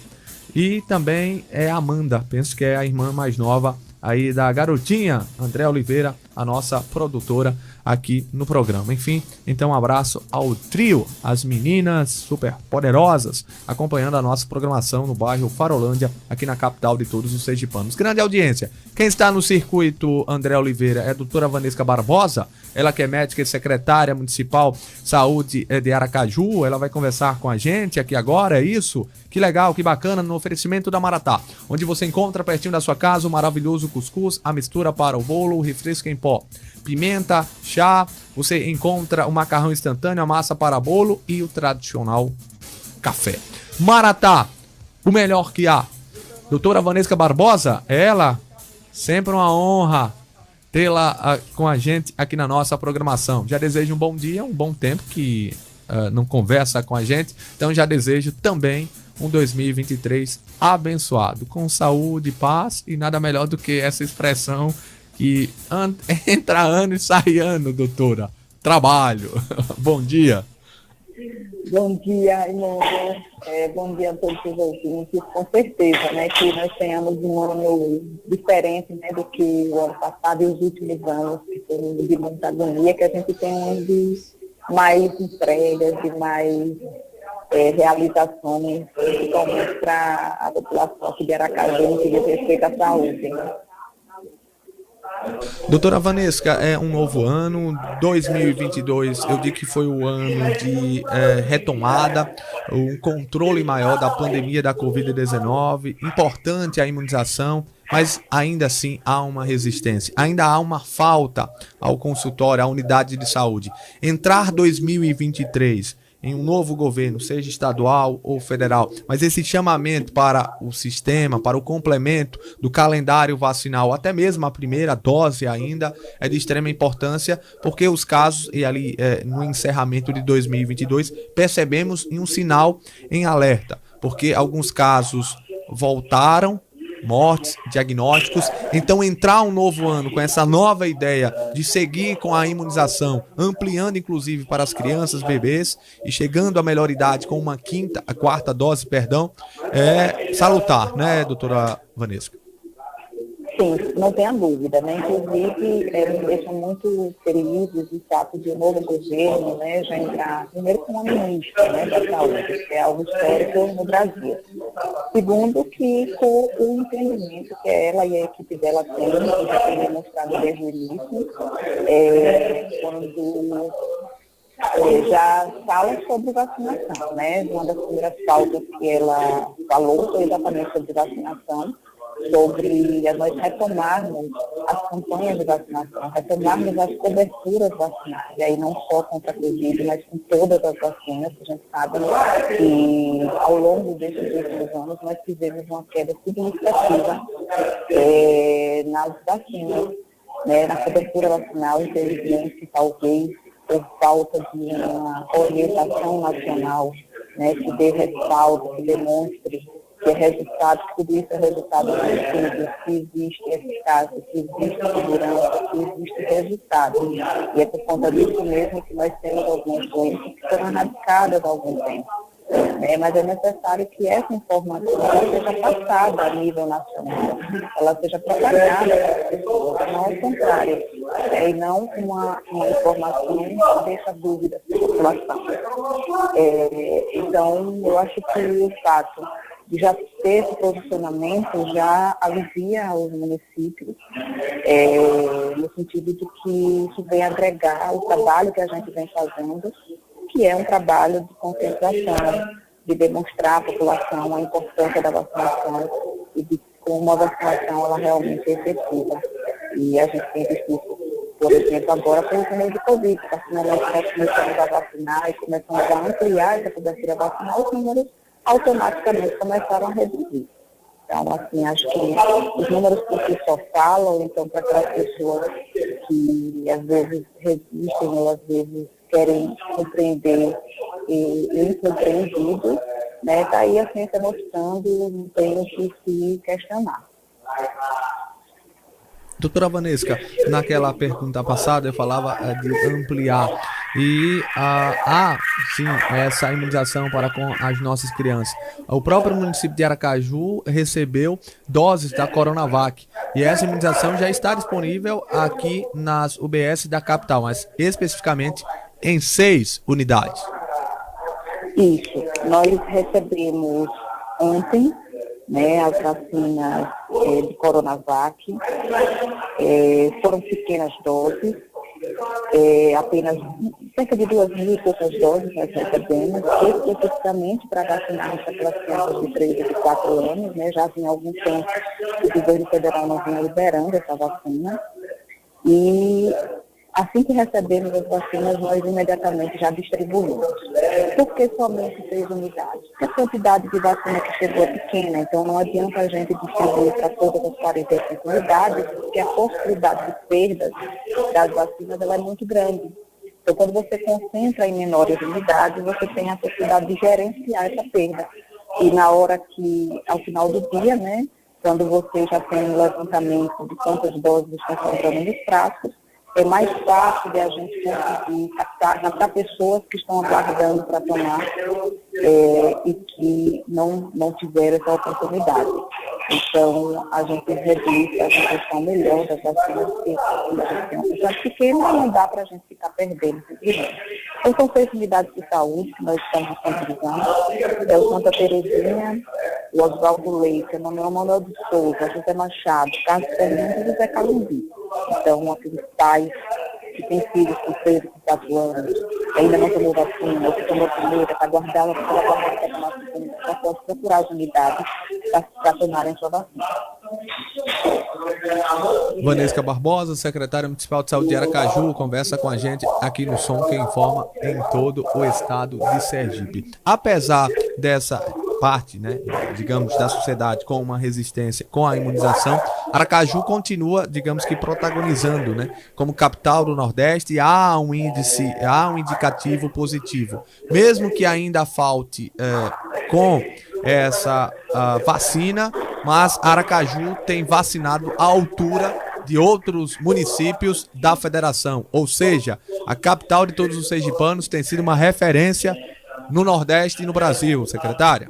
E também é a Amanda, penso que é a irmã mais nova aí da garotinha Andréa Oliveira, a nossa produtora aqui no programa. Enfim, então um abraço ao trio, as meninas super poderosas, acompanhando a nossa programação no bairro Farolândia, aqui na capital de todos os sergipanos. Grande audiência. Quem está no circuito André Oliveira é a doutora Vanesca Barbosa, ela que é médica e secretária municipal saúde de Aracaju. Ela vai conversar com a gente aqui agora, é isso? Que legal, que bacana, no oferecimento da Maratá, onde você encontra pertinho da sua casa o maravilhoso cuscuz, a mistura para o bolo, o refresco em pó, pimenta, chá, você encontra o macarrão instantâneo, a massa para bolo e o tradicional café. Maratá, o melhor que há. Doutora Vanesca Barbosa, ela, sempre uma honra tê-la com a gente aqui na nossa programação. Já desejo um bom dia, um bom tempo que não conversa com a gente, então já desejo também um 2023 abençoado, com saúde, paz e nada melhor do que essa expressão que entra ano e sai ano, doutora. Trabalho. Bom dia. Bom dia, Raimundo. Bom dia a todos os ouvintes. Com certeza, né, que nós tenhamos um ano diferente, né, do que o ano passado e os últimos anos, que foram de muita agonia, que a gente tem um de mais entregas, de mais realizações, principalmente para a população aqui de Aracaju, no que diz respeito à saúde. Doutora Vanesca, é um novo ano, 2022, eu digo que foi o ano de retomada, um controle maior da pandemia da Covid-19, importante a imunização, mas ainda assim há uma resistência, ainda há uma falta ao consultório, à unidade de saúde. Entrar 2023 em um novo governo, seja estadual ou federal, mas esse chamamento para o sistema, para o complemento do calendário vacinal, até mesmo a primeira dose ainda, é de extrema importância, porque os casos, e ali no encerramento de 2022, percebemos um sinal em alerta, porque alguns casos voltaram, mortes, diagnósticos. Então entrar um novo ano com essa nova ideia de seguir com a imunização, ampliando inclusive para as crianças, bebês e chegando à melhor idade com uma quarta dose, é salutar, né, doutora Vanesca? Sim, não tenha dúvida, né? Inclusive, me deixa muito feliz o fato de o novo governo, né, já entrar, primeiro, com uma ministra, né, da saúde, que é algo histórico no Brasil. Segundo, que com o entendimento que ela e a equipe dela têm, que já tem demonstrado desde o início, quando já fala sobre vacinação, né? Uma das primeiras pautas que ela falou foi exatamente sobre vacinação, sobre nós retomarmos as campanhas de vacinação, retomarmos as coberturas vacinais, e aí não só contra a Covid, mas com todas as vacinas, que a gente sabe que ao longo desses últimos anos nós tivemos uma queda significativa nas vacinas, né, na cobertura vacinal, infelizmente, talvez por falta de uma orientação nacional, né, que dê respaldo, que demonstre que é resultado, que tudo isso é resultado de estudos, que existe eficácia, que existe segurança, que existe resultado. E é por conta disso mesmo que nós temos algumas coisas que foram erradicadas há algum tempo. Mas é necessário que essa informação seja passada a nível nacional, ela seja propagada para as pessoas, não ao contrário, e não uma informação que deixa dúvidas na população. Então, eu acho que o fato de já ter esse posicionamento já alivia os municípios, no sentido de que isso vem agregar o trabalho que a gente vem fazendo, que é um trabalho de conscientização, de demonstrar à população a importância da vacinação e de como a vacinação ela realmente é efetiva. E a gente tem visto isso, por exemplo, agora com o número de Covid, que finalmente nós começamos a vacinar e começamos a ampliar essa cobertura vacinal, os números automaticamente começaram a reduzir. Então, assim, acho que os números por si só falam, então, para aquelas pessoas que às vezes resistem ou às vezes querem compreender e incompreendido, né, está aí a ciência mostrando, não tem o que se questionar. Doutora Vanesca, naquela pergunta passada eu falava de ampliar e sim, essa imunização para com as nossas crianças. O próprio município de Aracaju recebeu doses da Coronavac e essa imunização já está disponível aqui nas UBS da capital, mas especificamente em 6 unidades. Isso, nós recebemos ontem, né, as vacinas de Coronavac, foram pequenas doses, apenas cerca de 2.000 e poucas doses nós recebemos, especificamente para vacinar aquelas crianças de 3 e de 4 anos, né, já havia algum tempo que o governo federal não vinha liberando essa vacina, e assim que recebemos as vacinas, nós imediatamente já distribuímos. Por que somente 3 unidades? Porque a quantidade de vacina que chegou é pequena, então não adianta a gente distribuir para todas as 45 unidades, porque a possibilidade de perdas das vacinas ela é muito grande. Então, quando você concentra em menores unidades, você tem a possibilidade de gerenciar essa perda. E na hora que, ao final do dia, né, quando você já tem um levantamento de quantas doses estão sobrando nos frascos, é mais fácil de a gente conseguir captar pessoas que estão aguardando para tomar e que não tiveram essa oportunidade. Então, a gente reduz a questão melhor das vacinas, porque a gente tem uma quantidade pequena, não dá para a gente ficar perdendo simplesmente. Então, são 6 unidades de saúde que nós estamos disponibilizando. É o Santa Terezinha, o Oswaldo Leite, o Manuel de Souza, José Machado, Carlos Fernandes e José Calumbi. Então, aqueles pais que têm filhos com 3 e 4 anos, ainda não tomou vacina, ou que tomou a primeira, está guardando para tomar a segunda, já pode procurar as unidades para tomarem sua vacina. Vanesca Barbosa, secretária municipal de saúde de Aracaju, conversa com a gente aqui no Som que Informa em todo o estado de Sergipe. Apesar dessa parte, né, digamos, da sociedade com uma resistência com a imunização, Aracaju continua, digamos que protagonizando, né, como capital do Nordeste, e há um indicativo positivo. Mesmo que ainda falte com essa vacina, mas Aracaju tem vacinado à altura de outros municípios da federação, ou seja, a capital de todos os sergipanos tem sido uma referência no Nordeste e no Brasil, secretária.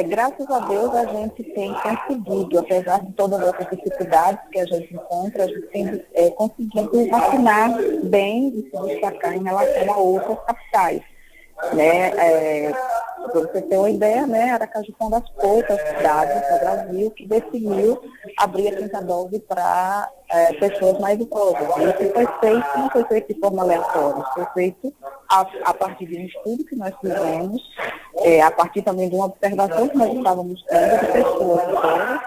Graças a Deus a gente tem conseguido, apesar de todas as dificuldades que a gente encontra, a gente tem conseguido vacinar bem e se destacar em relação a outras capitais. Para você ter uma ideia, Aracaju foi uma das poucas cidades do Brasil que decidiu abrir a quinta dose para pessoas mais idosas. Isso foi feito, não foi feito de forma aleatória, foi feito a partir de um estudo que nós fizemos, a partir também de uma observação que nós estávamos tendo de pessoas idosas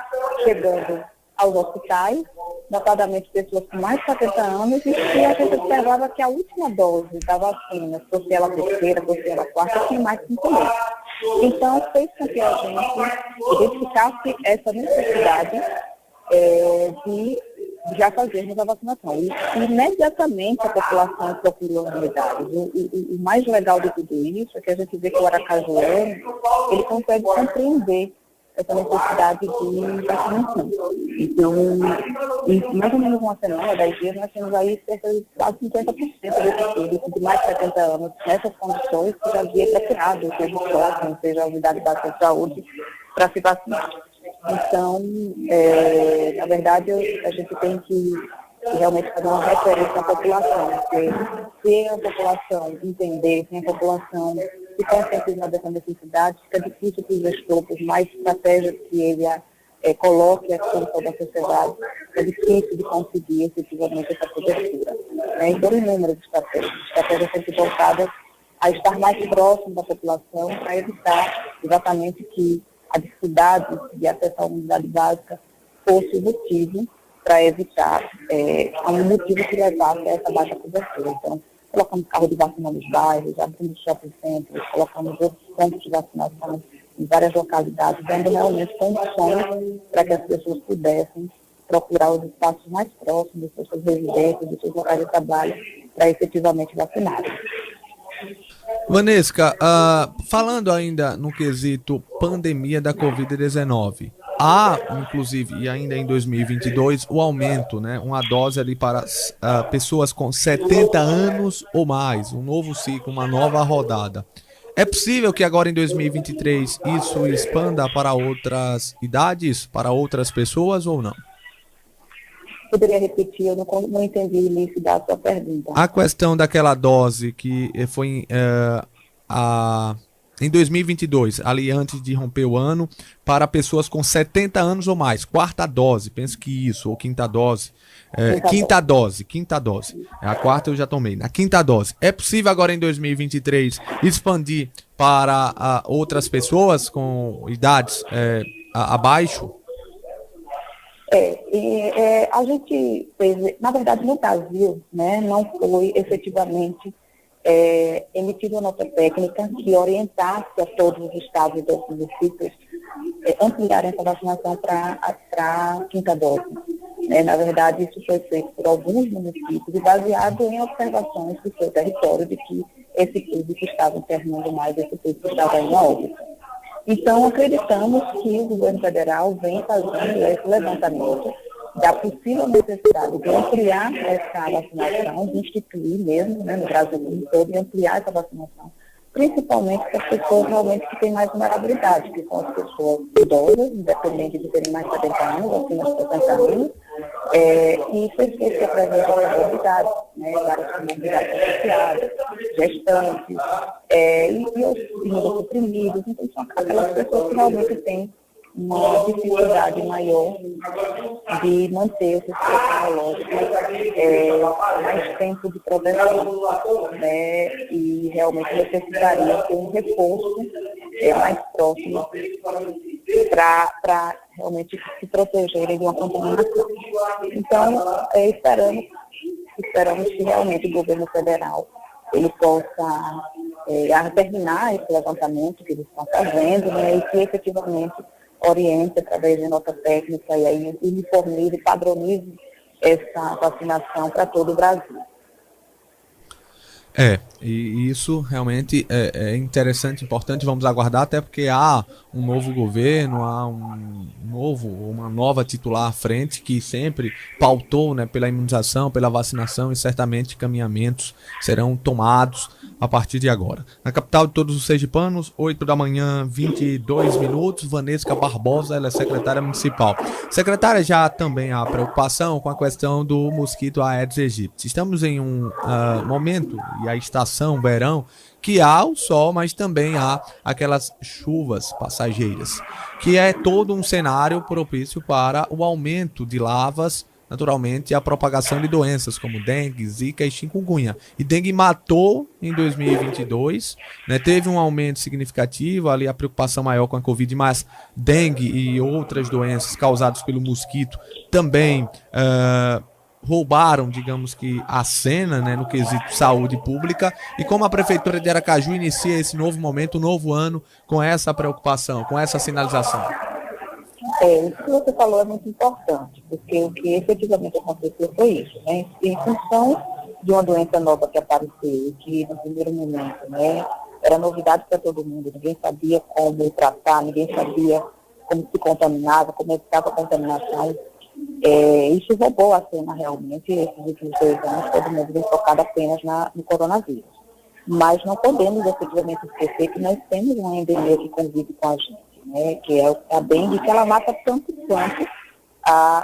chegando aos hospitais, notadamente pessoas com mais de 70 anos, e a gente observava que a última dose da vacina, fosse ela terceira, fosse ela quarta, tinha mais de 5 meses. Então, fez com que a gente identificasse essa necessidade de já fazermos a vacinação. E imediatamente a população procurou as unidades. O mais legal de tudo isso é que a gente vê que o aracajuano, ele consegue compreender essa necessidade de vacinação. Então, em mais ou menos uma semana, 10 dias, nós temos aí cerca de quase 50% desse público de mais de 70 anos, nessas condições, que já havia procurado, seja o shopping, seja a unidade básica de saúde, para se vacinar. Então, na verdade, a gente tem que realmente fazer uma referência à população, porque se a população entender, se a população se conscientizar dessa necessidade, fica difícil para o gestor, por mais estratégias que ele coloque à disposição da sociedade, é difícil de conseguir efetivamente essa cobertura. Então, inúmeras estratégias sempre voltadas a estar mais próximo da população para evitar exatamente que a dificuldade de acesso à unidade básica fosse o motivo para evitar um motivo que levasse a essa baixa cobertura. Então, colocamos carro de vacina nos bairros, abrimos shopping centros, colocamos outros pontos de vacinação em várias localidades, dando realmente condições para que as pessoas pudessem procurar os espaços mais próximos de suas residências, de seus locais de trabalho, para efetivamente vacinar. Vanessa, falando ainda no quesito pandemia da Covid-19, há, inclusive, e ainda em 2022, o aumento, uma dose ali para pessoas com 70 anos ou mais, um novo ciclo, uma nova rodada. É possível que agora em 2023 isso expanda para outras idades, para outras pessoas ou não? Poderia repetir, eu não entendi o início da sua pergunta. A questão daquela dose que foi em 2022, ali antes de romper o ano, para pessoas com 70 anos ou mais, quarta dose, penso que isso, ou quinta dose, quinta dose, a quarta eu já tomei, na quinta dose, é possível agora em 2023 expandir para outras pessoas com idades abaixo? A gente fez, na verdade no Brasil, não foi efetivamente emitida uma nota técnica que orientasse a todos os estados e dos municípios ampliarem essa vacinação para a quinta dose. Na verdade, isso foi feito por alguns municípios e baseado em observações do seu território de que esse público estava internando mais, esse público estava em óbito. Então, acreditamos que o governo federal vem fazendo esse levantamento da possível necessidade de ampliar essa vacinação, de instituir mesmo, no Brasil como todo, e ampliar essa vacinação, principalmente para as pessoas realmente que têm mais vulnerabilidade, que são as pessoas idosas, independente de terem mais de 70 anos, acima de 70 anos, e pessoas que apresentam vulnerabilidade, várias comorbidades associadas, gestantes, e os imunossuprimidos. Então, são aquelas pessoas que realmente têm uma dificuldade maior de manter o sistema imunológico mais tempo de proteção, e realmente necessitaria ter um reforço mais próximo para realmente se protegerem de uma contaminação. Então, esperamos que realmente o governo federal ele possa terminar esse levantamento que eles estão fazendo, e que efetivamente oriente através de nota técnica e aí uniformize, padronize essa vacinação para todo o Brasil. E isso realmente é interessante, importante, vamos aguardar, até porque há um novo governo, há uma nova titular à frente que sempre pautou, pela imunização, pela vacinação, e certamente caminhamentos serão tomados a partir de agora. Na capital de todos os sergipanos, 8 da manhã, 22 minutos, Vanesca Barbosa, ela é secretária municipal. Secretária, já também há preocupação com a questão do mosquito Aedes aegypti. Estamos em um momento, e a estação, verão, que há o sol, mas também há aquelas chuvas passageiras, que é todo um cenário propício para o aumento de lavas, naturalmente, a propagação de doenças como dengue, zika e chikungunya. E dengue matou em 2022, né? Teve um aumento significativo, ali a preocupação maior com a Covid, mas dengue e outras doenças causadas pelo mosquito também roubaram, digamos que, a cena, né, no quesito saúde pública. E como a Prefeitura de Aracaju inicia esse novo momento, um novo ano, com essa preocupação, com essa sinalização? Isso que você falou é muito importante, porque o que efetivamente aconteceu foi isso, né? Em função de uma doença nova que apareceu, que no primeiro momento, né, era novidade para todo mundo, ninguém sabia como tratar, ninguém sabia como se contaminava, como evitava a contaminação. Isso roubou a cena realmente, esses últimos 2 anos, todo mundo vem focado apenas no coronavírus. Mas não podemos efetivamente esquecer que nós temos uma endemia que convive com a gente, né, que é a dengue, que ela mata tanto quanto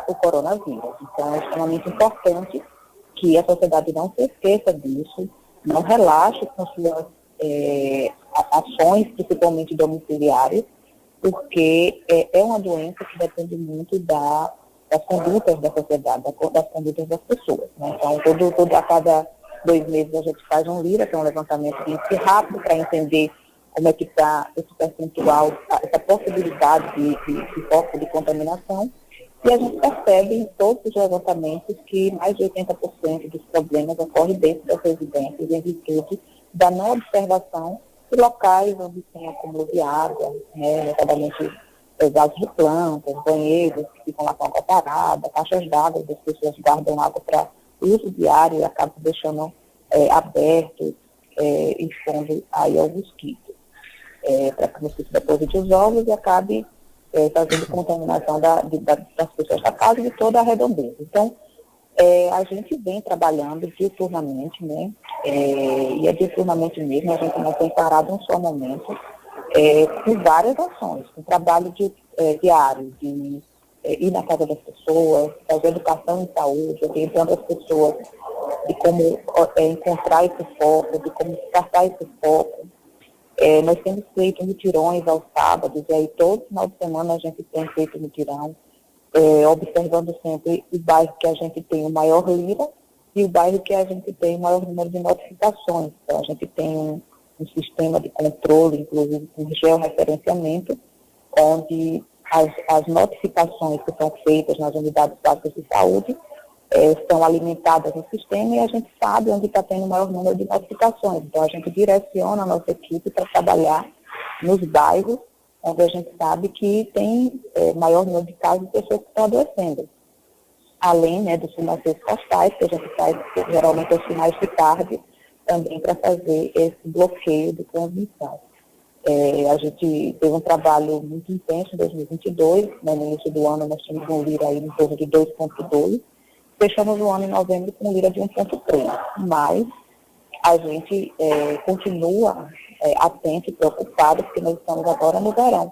o coronavírus. Então é extremamente importante que a sociedade não se esqueça disso, não relaxe com suas ações, principalmente domiciliares, porque é uma doença que depende muito das condutas da sociedade, das condutas das pessoas, né? Então, a cada 2 meses a gente faz um LIRA, que é um levantamento de índice rápido, para entender como é que está esse percentual, essa possibilidade de foco de contaminação. E a gente percebe em todos os levantamentos que mais de 80% dos problemas ocorrem dentro das residências em virtude da não observação de locais onde tem acúmulo de água, né, notadamente vasos de plantas, banheiros que ficam lá com água parada, caixas d'água, as pessoas guardam água para uso diário e acabam deixando aberto, expondo aí ao mosquito, para que o mosquito deposite os ovos e acabe fazendo contaminação das pessoas da casa e de toda a redondeza. Então, a gente vem trabalhando diuturnamente, né? E é diuturnamente mesmo, a gente não tem parado um só momento, com várias ações, com trabalho diário, de ir na casa das pessoas, fazer educação em saúde, orientando as pessoas de como encontrar esse foco, de como tratar esse foco. Nós temos feito mutirões aos sábados, e aí todo final de semana a gente tem feito mutirão, observando sempre o bairro que a gente tem o maior LIRA e o bairro que a gente tem o maior número de notificações. Então a gente tem um sistema de controle, inclusive com georreferenciamento, onde as notificações que são feitas nas unidades básicas de saúde são alimentadas no sistema e a gente sabe onde está tendo o maior número de notificações. Então a gente direciona a nossa equipe para trabalhar nos bairros onde a gente sabe que tem maior número de casos de pessoas que estão adoecendo. Além, né, dos financeiros postais, que a gente faz geralmente aos finais de tarde, também para fazer esse bloqueio de transmissão. A gente teve um trabalho muito intenso em 2022, né, no início do ano nós tínhamos um LIRA aí em torno de 2,2, fechamos o ano em novembro com um LIRA de 1,3, mas a gente continua atento e preocupado, porque nós estamos agora no verão.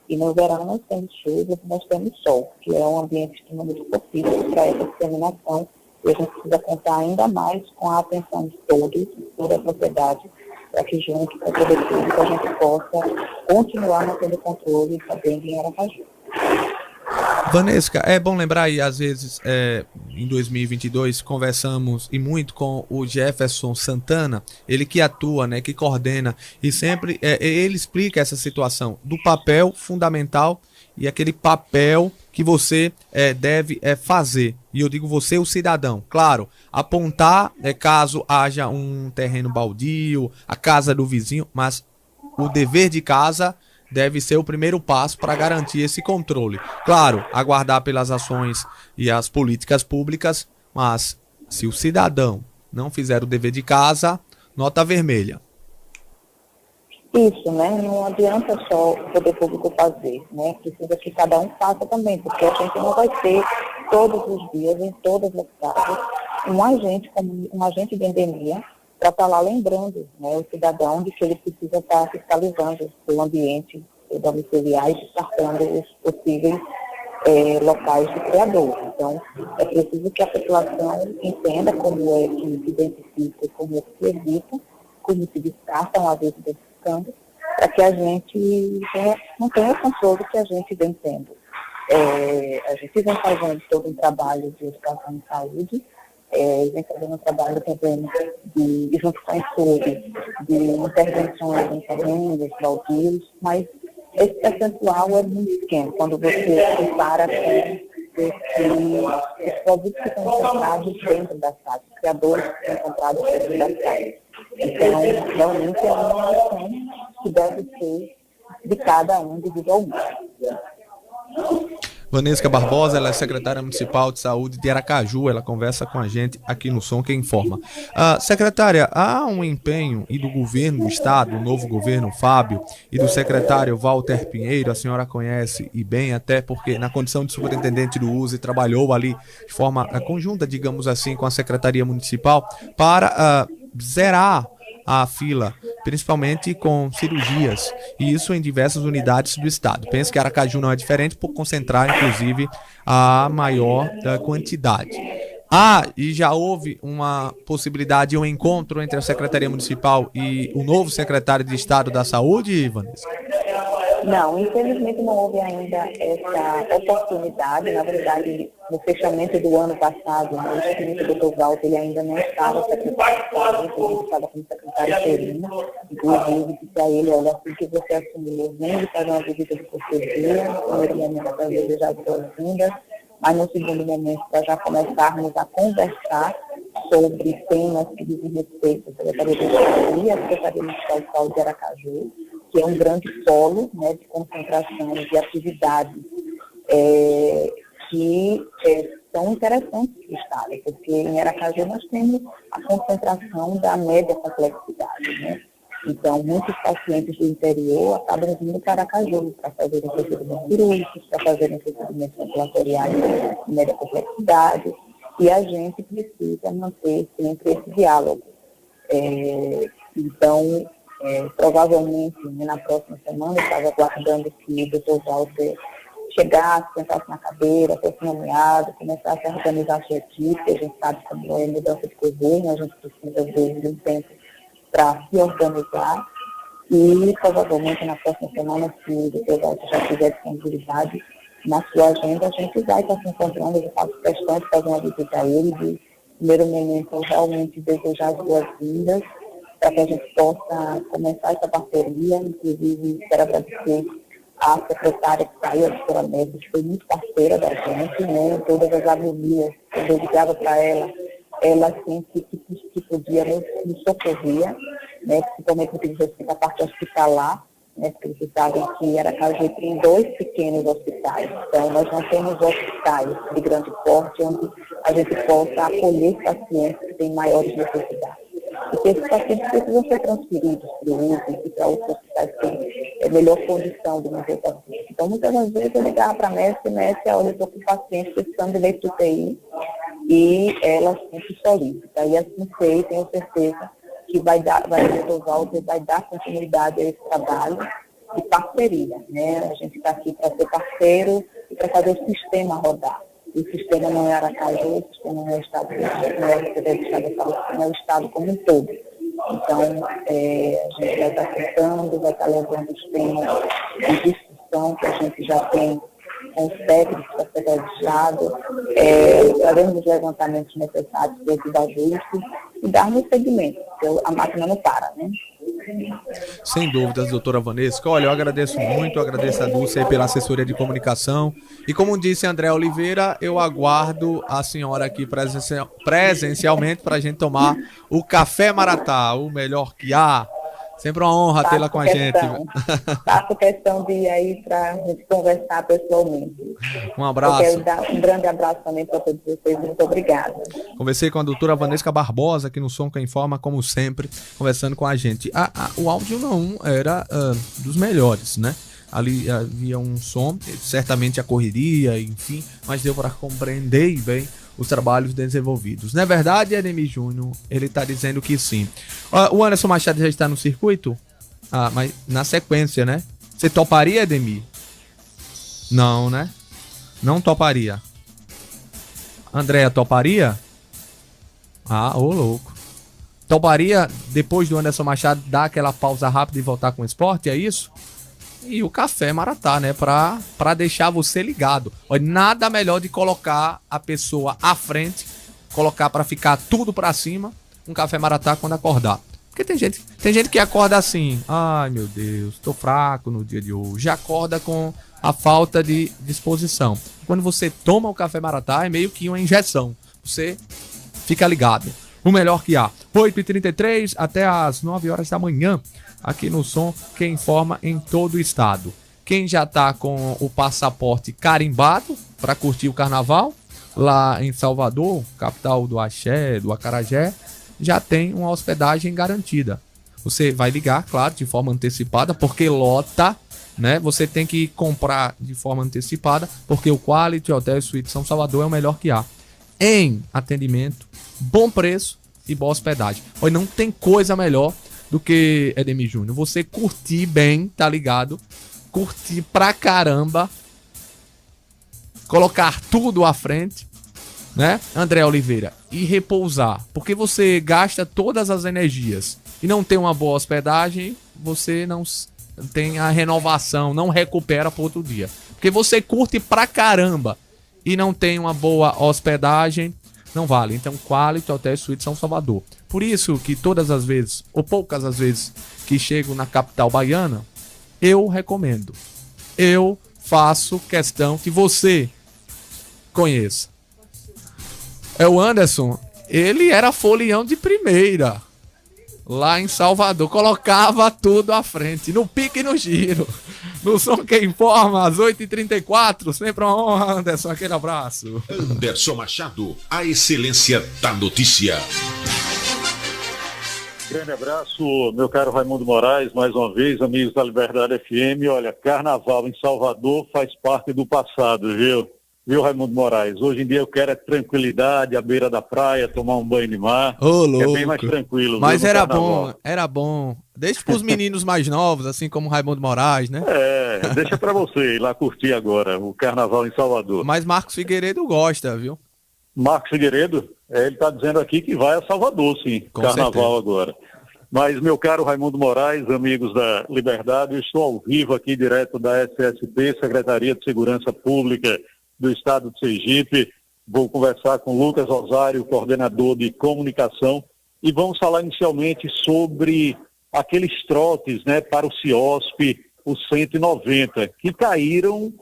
E no verão nós temos chuva, nós temos sol, que é um ambiente extremamente propício para essa disseminação. E a gente precisa contar ainda mais com a atenção de todos, toda a sociedade, para que junto com o poder público a gente possa continuar mantendo controle também em Aracaju. Vanesca, é bom lembrar aí, às vezes, em 2022, conversamos e muito com o Jefferson Santana, ele que atua, né, que coordena, e sempre ele explica essa situação do papel fundamental e aquele papel que você deve fazer. E eu digo você, o cidadão. Claro, apontar caso haja um terreno baldio, a casa do vizinho, mas o dever de casa deve ser o primeiro passo para garantir esse controle. Claro, aguardar pelas ações e as políticas públicas, mas se o cidadão não fizer o dever de casa, nota vermelha. Isso, né? Não adianta só o poder público fazer, né? Precisa que cada um faça também, porque a gente não vai ter todos os dias, em todas as casas, um agente de endemia para estar lá lembrando, né, o cidadão de que ele precisa estar fiscalizando o ambiente domiciliar e descartando os possíveis locais de criador. Então, é preciso que a população entenda como é que se identifica, como é que se evita, como se descarta uma vez identificando, para que a gente não tenha o controle que a gente vem tendo. A gente vem fazendo todo um trabalho de educação em saúde, vem fazendo um trabalho também de junto com a estudo, de intervenções em terrenos, baldios, mas esse percentual é muito pequeno quando você compara com os produtos que estão encontrados dentro das casas, os criadores que estão encontrados dentro das casas. Então, realmente é uma ação que deve ser de cada um individualmente. Vanesca Barbosa, ela é secretária municipal de saúde de Aracaju, ela conversa com a gente aqui no Som Quem Informa. Secretária, há um empenho e do governo do estado, o novo governo Fábio, e do secretário Walter Pinheiro, a senhora conhece e bem, até porque na condição de superintendente do USE trabalhou ali de forma conjunta, digamos assim, com a secretaria municipal para zerar a fila, principalmente com cirurgias, e isso em diversas unidades do estado. Penso que Aracaju não é diferente por concentrar, inclusive, a maior quantidade. E já houve uma possibilidade de um encontro entre a Secretaria Municipal e o novo secretário de Estado da Saúde, Vanessa? Não, infelizmente não houve ainda essa oportunidade. Na verdade, no fechamento do ano passado, o ministro Dr. Walter, ele ainda não estava secretário de saúde, ele estava como secretário interino. Inclusive, disse a ele, olha, assim que você assumiu, vem de fazer uma visita de cortesia, no primeiro momento para desejar boas-vindas, mas no segundo momento para já começarmos a conversar sobre temas que dizem respeito à Secretaria de Saúde e à Secretaria Municipal de Saúde de Aracaju, que é um grande polo, né, de concentração de atividades que são interessantes para o Estado, porque em Aracaju nós temos a concentração da média complexidade, né? Então, muitos pacientes do interior acabam vindo para Aracaju para fazerem procedimentos cirúrgicos, para fazerem procedimentos ambulatoriais de média complexidade, e a gente precisa manter sempre esse diálogo. Então, provavelmente, na próxima semana, eu estava aguardando que o Dr. Walter chegasse, sentasse na cadeira, fosse nomeado, começasse a organizar a sua equipe. A gente sabe como é mudança de governo, a gente precisa, às vezes, de um tempo para se organizar. E, provavelmente, na próxima semana, se o Dr. Walter já tiver disponibilidade na sua agenda, a gente vai estar se encontrando. Eu faço questão de fazer uma visita a ele, de, primeiro momento, realmente desejar as boas-vindas, para que a gente possa começar essa parceria. Inclusive, quero agradecer a secretária que saiu, a doutora Neves, que foi muito parceira da gente, né, em todas as agonias. Quando eu ligava para ela sempre que podia nos socorria, né, principalmente no que diz respeito à parte hospitalar, né, porque vocês sabem que Aracaju tem 2 pequenos hospitais. Então, nós não temos hospitais de grande porte onde a gente possa acolher pacientes que têm maiores necessidades. Porque esses pacientes precisam ser transferidos para o USE e para outros hospitais que têm melhor condição de manter o paciente. Então, muitas das vezes eu ligava para a Mestre, olha, eu estou com pacientes precisando de leito de UTI, e ela sempre solicita. E assim sei, tenho certeza que o Dr. Walter vai dar continuidade a esse trabalho de parceria, né? A gente está aqui para ser parceiro e para fazer o sistema rodar. O sistema não é Aracaju, o sistema não é o Estado, não é o Secretaria de Estado da Saúde, não é o Estado como um todo. Então, a gente vai estar tentando, vai estar levando os temas de discussão que a gente já tem com os técnicos da Secretaria de Estado, fazendo os levantamentos necessários dentro da ajuste e darmos seguimento, porque a máquina não para, né? Sem dúvidas, doutora Vanesca. Olha, eu agradeço muito, agradeço a Dulce pela assessoria de comunicação. E como disse André Oliveira, eu aguardo a senhora aqui presencialmente para a gente tomar o Café Maratá, o melhor que há. Sempre uma honra tê-la com a gente. Faço questão de ir aí para a gente conversar pessoalmente. Um abraço. Eu quero dar um grande abraço também para todos vocês. Muito obrigada. Conversei com a doutora Vanesca Barbosa aqui no Som Quem Informa, como sempre, conversando com a gente. O áudio não era dos melhores, né? Ali havia um som, certamente a correria, enfim, mas deu para compreender bem os trabalhos desenvolvidos. Não é verdade, Ademir Júnior? Ele está dizendo que sim. O Anderson Machado já está no circuito? Mas na sequência, né? Você toparia, Ademir? Não, né? Não toparia. Andréa, toparia? Ô louco. Toparia, depois do Anderson Machado, dar aquela pausa rápida e voltar com o esporte, é isso? E o Café Maratá, né? Pra deixar você ligado. Olha, nada melhor de colocar a pessoa à frente, colocar pra ficar tudo pra cima, um Café Maratá quando acordar. Porque tem gente que acorda assim, ai meu Deus, tô fraco no dia de hoje. Já acorda com a falta de disposição. Quando você toma o Café Maratá, é meio que uma injeção. Você fica ligado. O melhor que há. 8h33 até as 9 horas da manhã. Aqui no Som, que informa em todo o estado. Quem já tá com o passaporte carimbado para curtir o carnaval, lá em Salvador, capital do axé, do acarajé, já tem uma hospedagem garantida. Você vai ligar, claro, de forma antecipada, porque lota, né? Você tem que comprar de forma antecipada, porque o Quality Hotel Suite São Salvador é o melhor que há. Em atendimento, bom preço e boa hospedagem. Olha, não tem coisa melhor do que, Ademir Júnior, você curtir bem, tá ligado? Curtir pra caramba, colocar tudo à frente, né, André Oliveira, e repousar, porque você gasta todas as energias e não tem uma boa hospedagem, você não tem a renovação, não recupera para outro dia, porque você curte pra caramba e não tem uma boa hospedagem, não vale. Então, Quality Hotel Suite São Salvador. Por isso que todas as vezes, ou poucas as vezes, que chego na capital baiana, eu recomendo. Eu faço questão que você conheça. O Anderson, ele era folião de primeira. Lá em Salvador, colocava tudo à frente, no pique e no giro. No Som que informa, às 8h34, sempre uma honra, Anderson, aquele abraço. Anderson Machado, a excelência da notícia. Grande abraço, meu caro Raimundo Moraes, mais uma vez, amigos da Liberdade FM. Olha, carnaval em Salvador faz parte do passado, viu? Viu, Raimundo Moraes? Hoje em dia eu quero é tranquilidade, à beira da praia, tomar um banho de mar. Louco. É bem mais tranquilo. Mas era bom, era bom. Deixa pros meninos mais novos, assim como Raimundo Moraes, né? Deixa pra você ir lá curtir agora o carnaval em Salvador. Mas Marcos Figueiredo gosta, viu? Marcos Figueiredo, ele tá dizendo aqui que vai a Salvador, sim, com carnaval certeza. Agora. Mas, meu caro Raimundo Moraes, amigos da Liberdade, eu estou ao vivo aqui direto da SSP, Secretaria de Segurança Pública do Estado de Sergipe. Vou conversar com Lucas Rosário, coordenador de comunicação, e vamos falar inicialmente sobre aqueles trotes, né, para o CIOSP, os 190, que caíram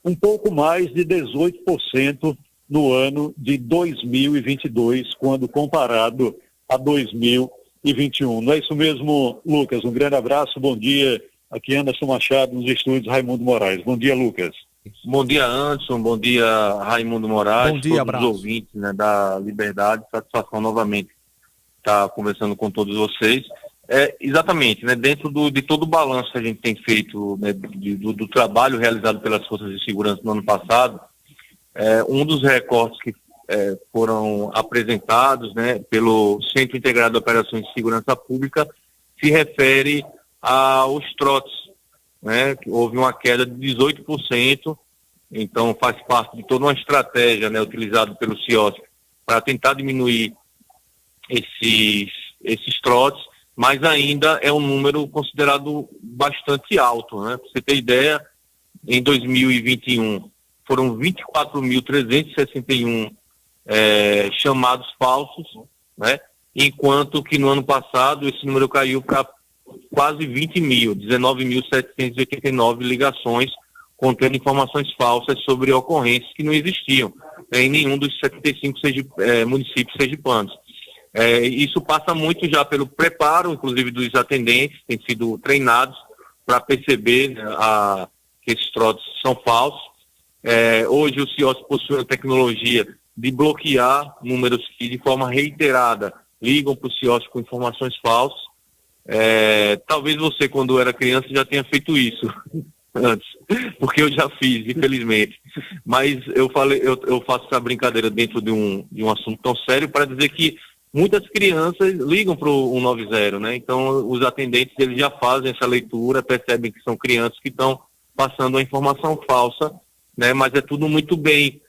um pouco mais de 18% no ano de 2022, quando comparado a 2021. Não é isso mesmo, Lucas? Um grande abraço, bom dia. Aqui Anderson Machado, nos estúdios Raimundo Moraes. Bom dia, Lucas. Bom dia, Anderson. Bom dia, Raimundo Moraes. Bom dia, todos os ouvintes, né, da Liberdade. Satisfação novamente estar conversando com todos vocês. Exatamente, né, dentro de todo o balanço que a gente tem feito, né, do trabalho realizado pelas Forças de Segurança no ano passado, um dos recortes que foram apresentados, né, pelo Centro Integrado de Operações de Segurança Pública se refere aos trotes, né, que houve uma queda de 18%, então faz parte de toda uma estratégia, né, utilizada pelo CIOSP para tentar diminuir esses trotes, mas ainda é um número considerado bastante alto, né? Para você ter ideia, em 2021 foram 24.361 chamados falsos, né? Enquanto que no ano passado esse número caiu para quase 20 mil, 19.789 ligações contendo informações falsas sobre ocorrências que não existiam em nenhum dos 75 municípios sergipanos. Isso passa muito já pelo preparo, inclusive dos atendentes, têm sido treinados para perceber, né, que esses trotes são falsos. Hoje o CIOSP possui a tecnologia de bloquear números que de forma reiterada ligam para o CIOSP com informações falsas. Talvez você, quando era criança, já tenha feito isso. antes, porque eu já fiz, infelizmente. Mas eu faço essa brincadeira dentro de um assunto tão sério para dizer que muitas crianças ligam para o 190, né? Então, os atendentes, eles já fazem essa leitura, percebem que são crianças que estão passando a informação falsa, né? Mas é tudo muito bem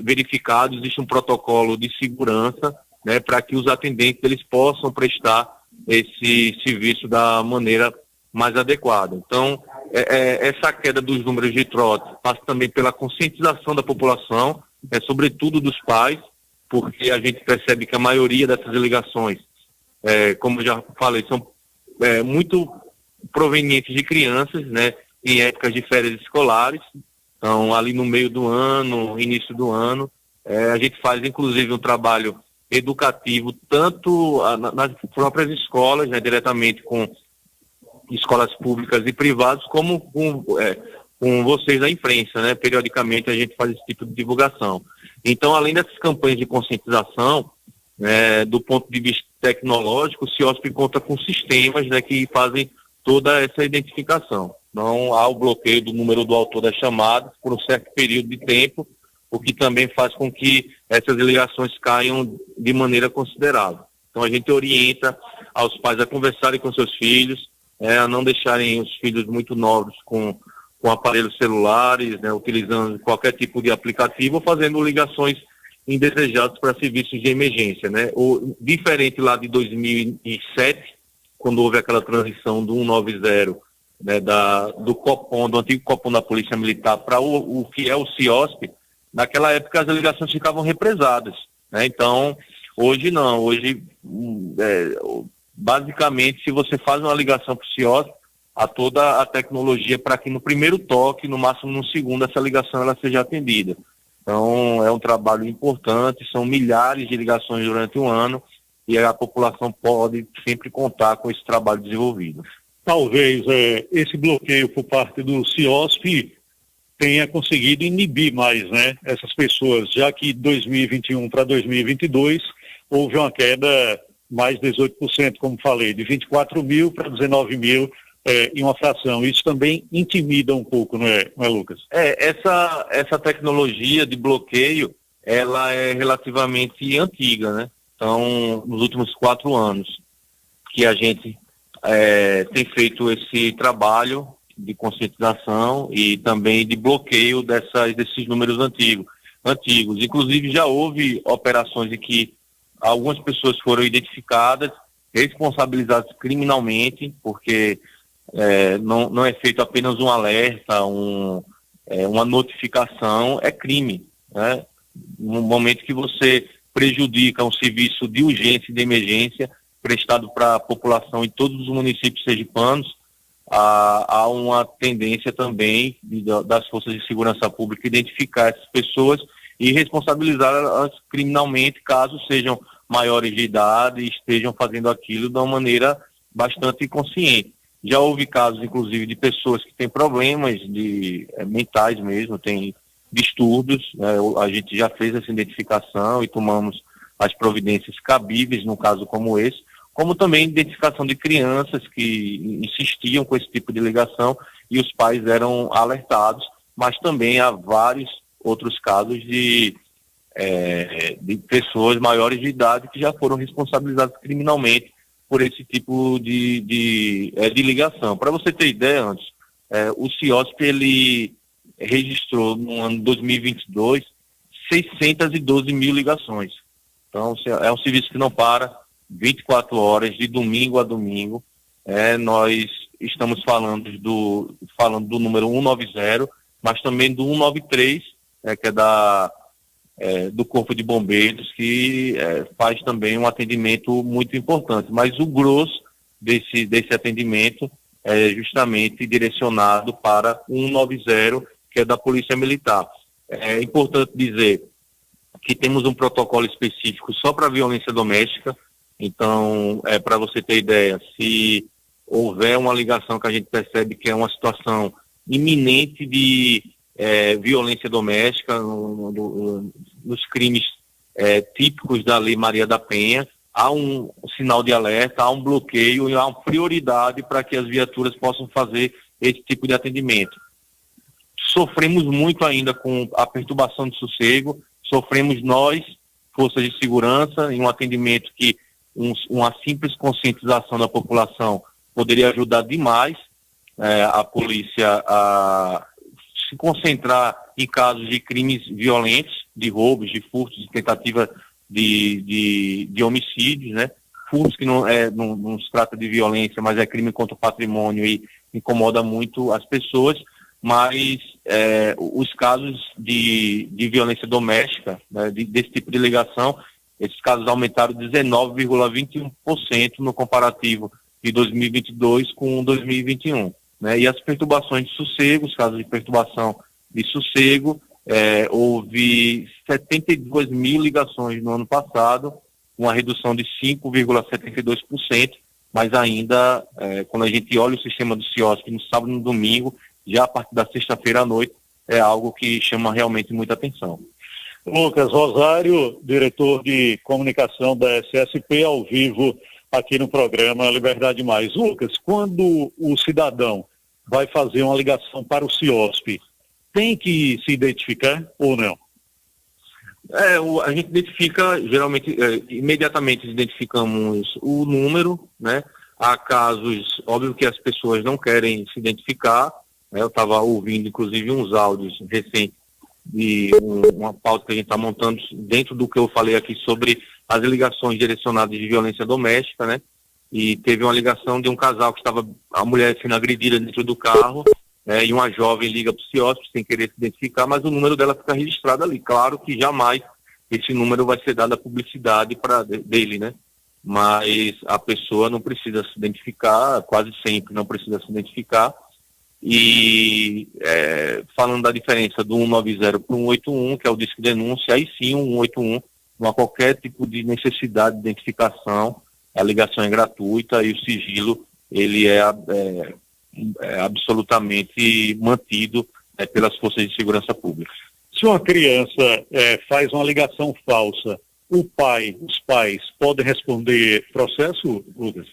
verificado, existe um protocolo de segurança, né? Para que os atendentes, eles possam prestar esse serviço da maneira mais adequada. Então, essa queda dos números de trote passa também pela conscientização da população, sobretudo dos pais, porque a gente percebe que a maioria dessas ligações, como eu já falei, são muito provenientes de crianças, né, em épocas de férias escolares. Então, ali no meio do ano, início do ano, a gente faz inclusive um trabalho educativo, tanto nas próprias escolas, né, diretamente com escolas públicas e privadas, como com vocês da imprensa, né? Periodicamente a gente faz esse tipo de divulgação. Então, além dessas campanhas de conscientização, do ponto de vista tecnológico, o CIOSP conta com sistemas, né, que fazem toda essa identificação. Não há o bloqueio do número do autor das chamadas por um certo período de tempo, o que também faz com que essas ligações caiam de maneira considerável. Então, a gente orienta aos pais a conversarem com seus filhos, a não deixarem os filhos muito novos com aparelhos celulares, né, utilizando qualquer tipo de aplicativo ou fazendo ligações indesejadas para serviços de emergência, né? Diferente lá de 2007, quando houve aquela transição do 190, né, do Copom, do antigo Copom da Polícia Militar para o que é o CIOSP, naquela época as ligações ficavam represadas, né? Então, hoje não, hoje basicamente, se você faz uma ligação para o CIOSP, há toda a tecnologia para que no primeiro toque, no máximo no segundo, essa ligação ela seja atendida. Então, é um trabalho importante, são milhares de ligações durante um ano e a população pode sempre contar com esse trabalho desenvolvido. Talvez esse bloqueio por parte do CIOSP tenha conseguido inibir mais, né, essas pessoas, já que 2021 para 2022 houve uma queda mais 18%, como falei, de 24 mil para 19 mil em uma fração. Isso também intimida um pouco, não é Lucas? Essa tecnologia de bloqueio, ela é relativamente antiga, né? Então, nos últimos 4 anos que a gente tem feito esse trabalho de conscientização e também de bloqueio desses números antigos. Inclusive, já houve operações em que algumas pessoas foram identificadas, responsabilizadas criminalmente, porque não é feito apenas um alerta, uma notificação, é crime, né? No momento que você prejudica um serviço de urgência e de emergência prestado para a população em todos os municípios sergipanos, há uma tendência também das forças de segurança pública identificar essas pessoas e responsabilizá-las criminalmente caso sejam maiores de idade e estejam fazendo aquilo de uma maneira bastante inconsciente. Já houve casos, inclusive, de pessoas que têm problemas mentais mesmo, têm distúrbios, né? A gente já fez essa identificação e tomamos as providências cabíveis num caso como esse, como também identificação de crianças que insistiam com esse tipo de ligação e os pais eram alertados, mas também há vários outros casos de pessoas maiores de idade que já foram responsabilizadas criminalmente por esse tipo de ligação. Para você ter ideia, antes, o CIOSP ele registrou no ano 2022 612 mil ligações. Então, é um serviço que não para 24 horas, de domingo a domingo. Nós estamos falando do número 190, mas também do 193, que é do Corpo de Bombeiros, que faz também um atendimento muito importante. Mas o grosso desse atendimento é justamente direcionado para 190, que é da Polícia Militar. É importante dizer que temos um protocolo específico só para violência doméstica. Então, para você ter ideia, se houver uma ligação que a gente percebe que é uma situação iminente de violência doméstica, nos crimes típicos da Lei Maria da Penha, há um sinal de alerta, há um bloqueio e há uma prioridade para que as viaturas possam fazer esse tipo de atendimento. Sofremos muito ainda com a perturbação de sossego, sofremos nós, forças de segurança, em um atendimento que uma simples conscientização da população poderia ajudar demais a polícia a se concentrar em casos de crimes violentos, de roubos, de furtos, de tentativa de homicídios, né? Furtos que não se trata de violência, mas é crime contra o patrimônio e incomoda muito as pessoas, mas os casos de violência doméstica, né, desse tipo de ligação, esses casos aumentaram 19,21% no comparativo de 2022 com 2021. Né? E as perturbações de sossego, os casos de perturbação de sossego, houve 72 mil ligações no ano passado, uma redução de 5,72%, mas ainda, quando a gente olha o sistema do CIOSP no sábado e no domingo, já a partir da sexta-feira à noite, é algo que chama realmente muita atenção. Lucas Rosário, diretor de comunicação da SSP, ao vivo aqui no programa Liberdade Mais. Lucas, quando o cidadão vai fazer uma ligação para o CIOSP, tem que se identificar ou não? A gente identifica, geralmente, imediatamente identificamos o número, né? Há casos, óbvio que as pessoas não querem se identificar, né? Eu estava ouvindo, inclusive, uns áudios recentes de uma pauta que a gente está montando dentro do que eu falei aqui sobre as ligações direcionadas de violência doméstica, né? E teve uma ligação de um casal que estava, a mulher sendo agredida dentro do carro, né? E uma jovem liga para o CIOSP sem querer se identificar, mas o número dela fica registrado ali. Claro que jamais esse número vai ser dado à publicidade dele, né? Mas a pessoa não precisa se identificar, quase sempre não precisa se identificar. E falando da diferença do 190 para o 181, que é o disco de denúncia, aí sim o 181, não há qualquer tipo de necessidade de identificação, a ligação é gratuita e o sigilo ele é absolutamente mantido pelas forças de segurança pública. Se uma criança faz uma ligação falsa, os pais podem responder processo, Lucas?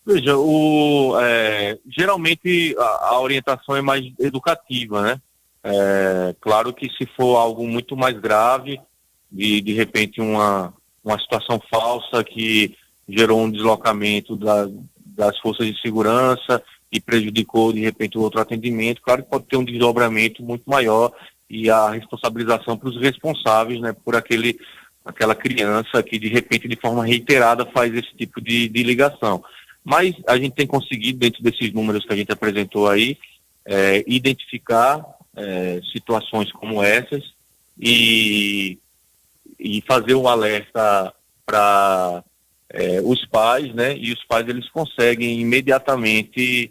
Veja, geralmente a orientação é mais educativa, né? Claro que se for algo muito mais grave, de repente uma situação falsa que gerou um deslocamento das forças de segurança e prejudicou de repente o outro atendimento, claro que pode ter um desdobramento muito maior e a responsabilização para os responsáveis, né, por aquela criança que de repente de forma reiterada faz esse tipo de ligação. Mas a gente tem conseguido, dentro desses números que a gente apresentou aí, identificar situações como essas e fazer um alerta para os pais, né? E os pais eles conseguem imediatamente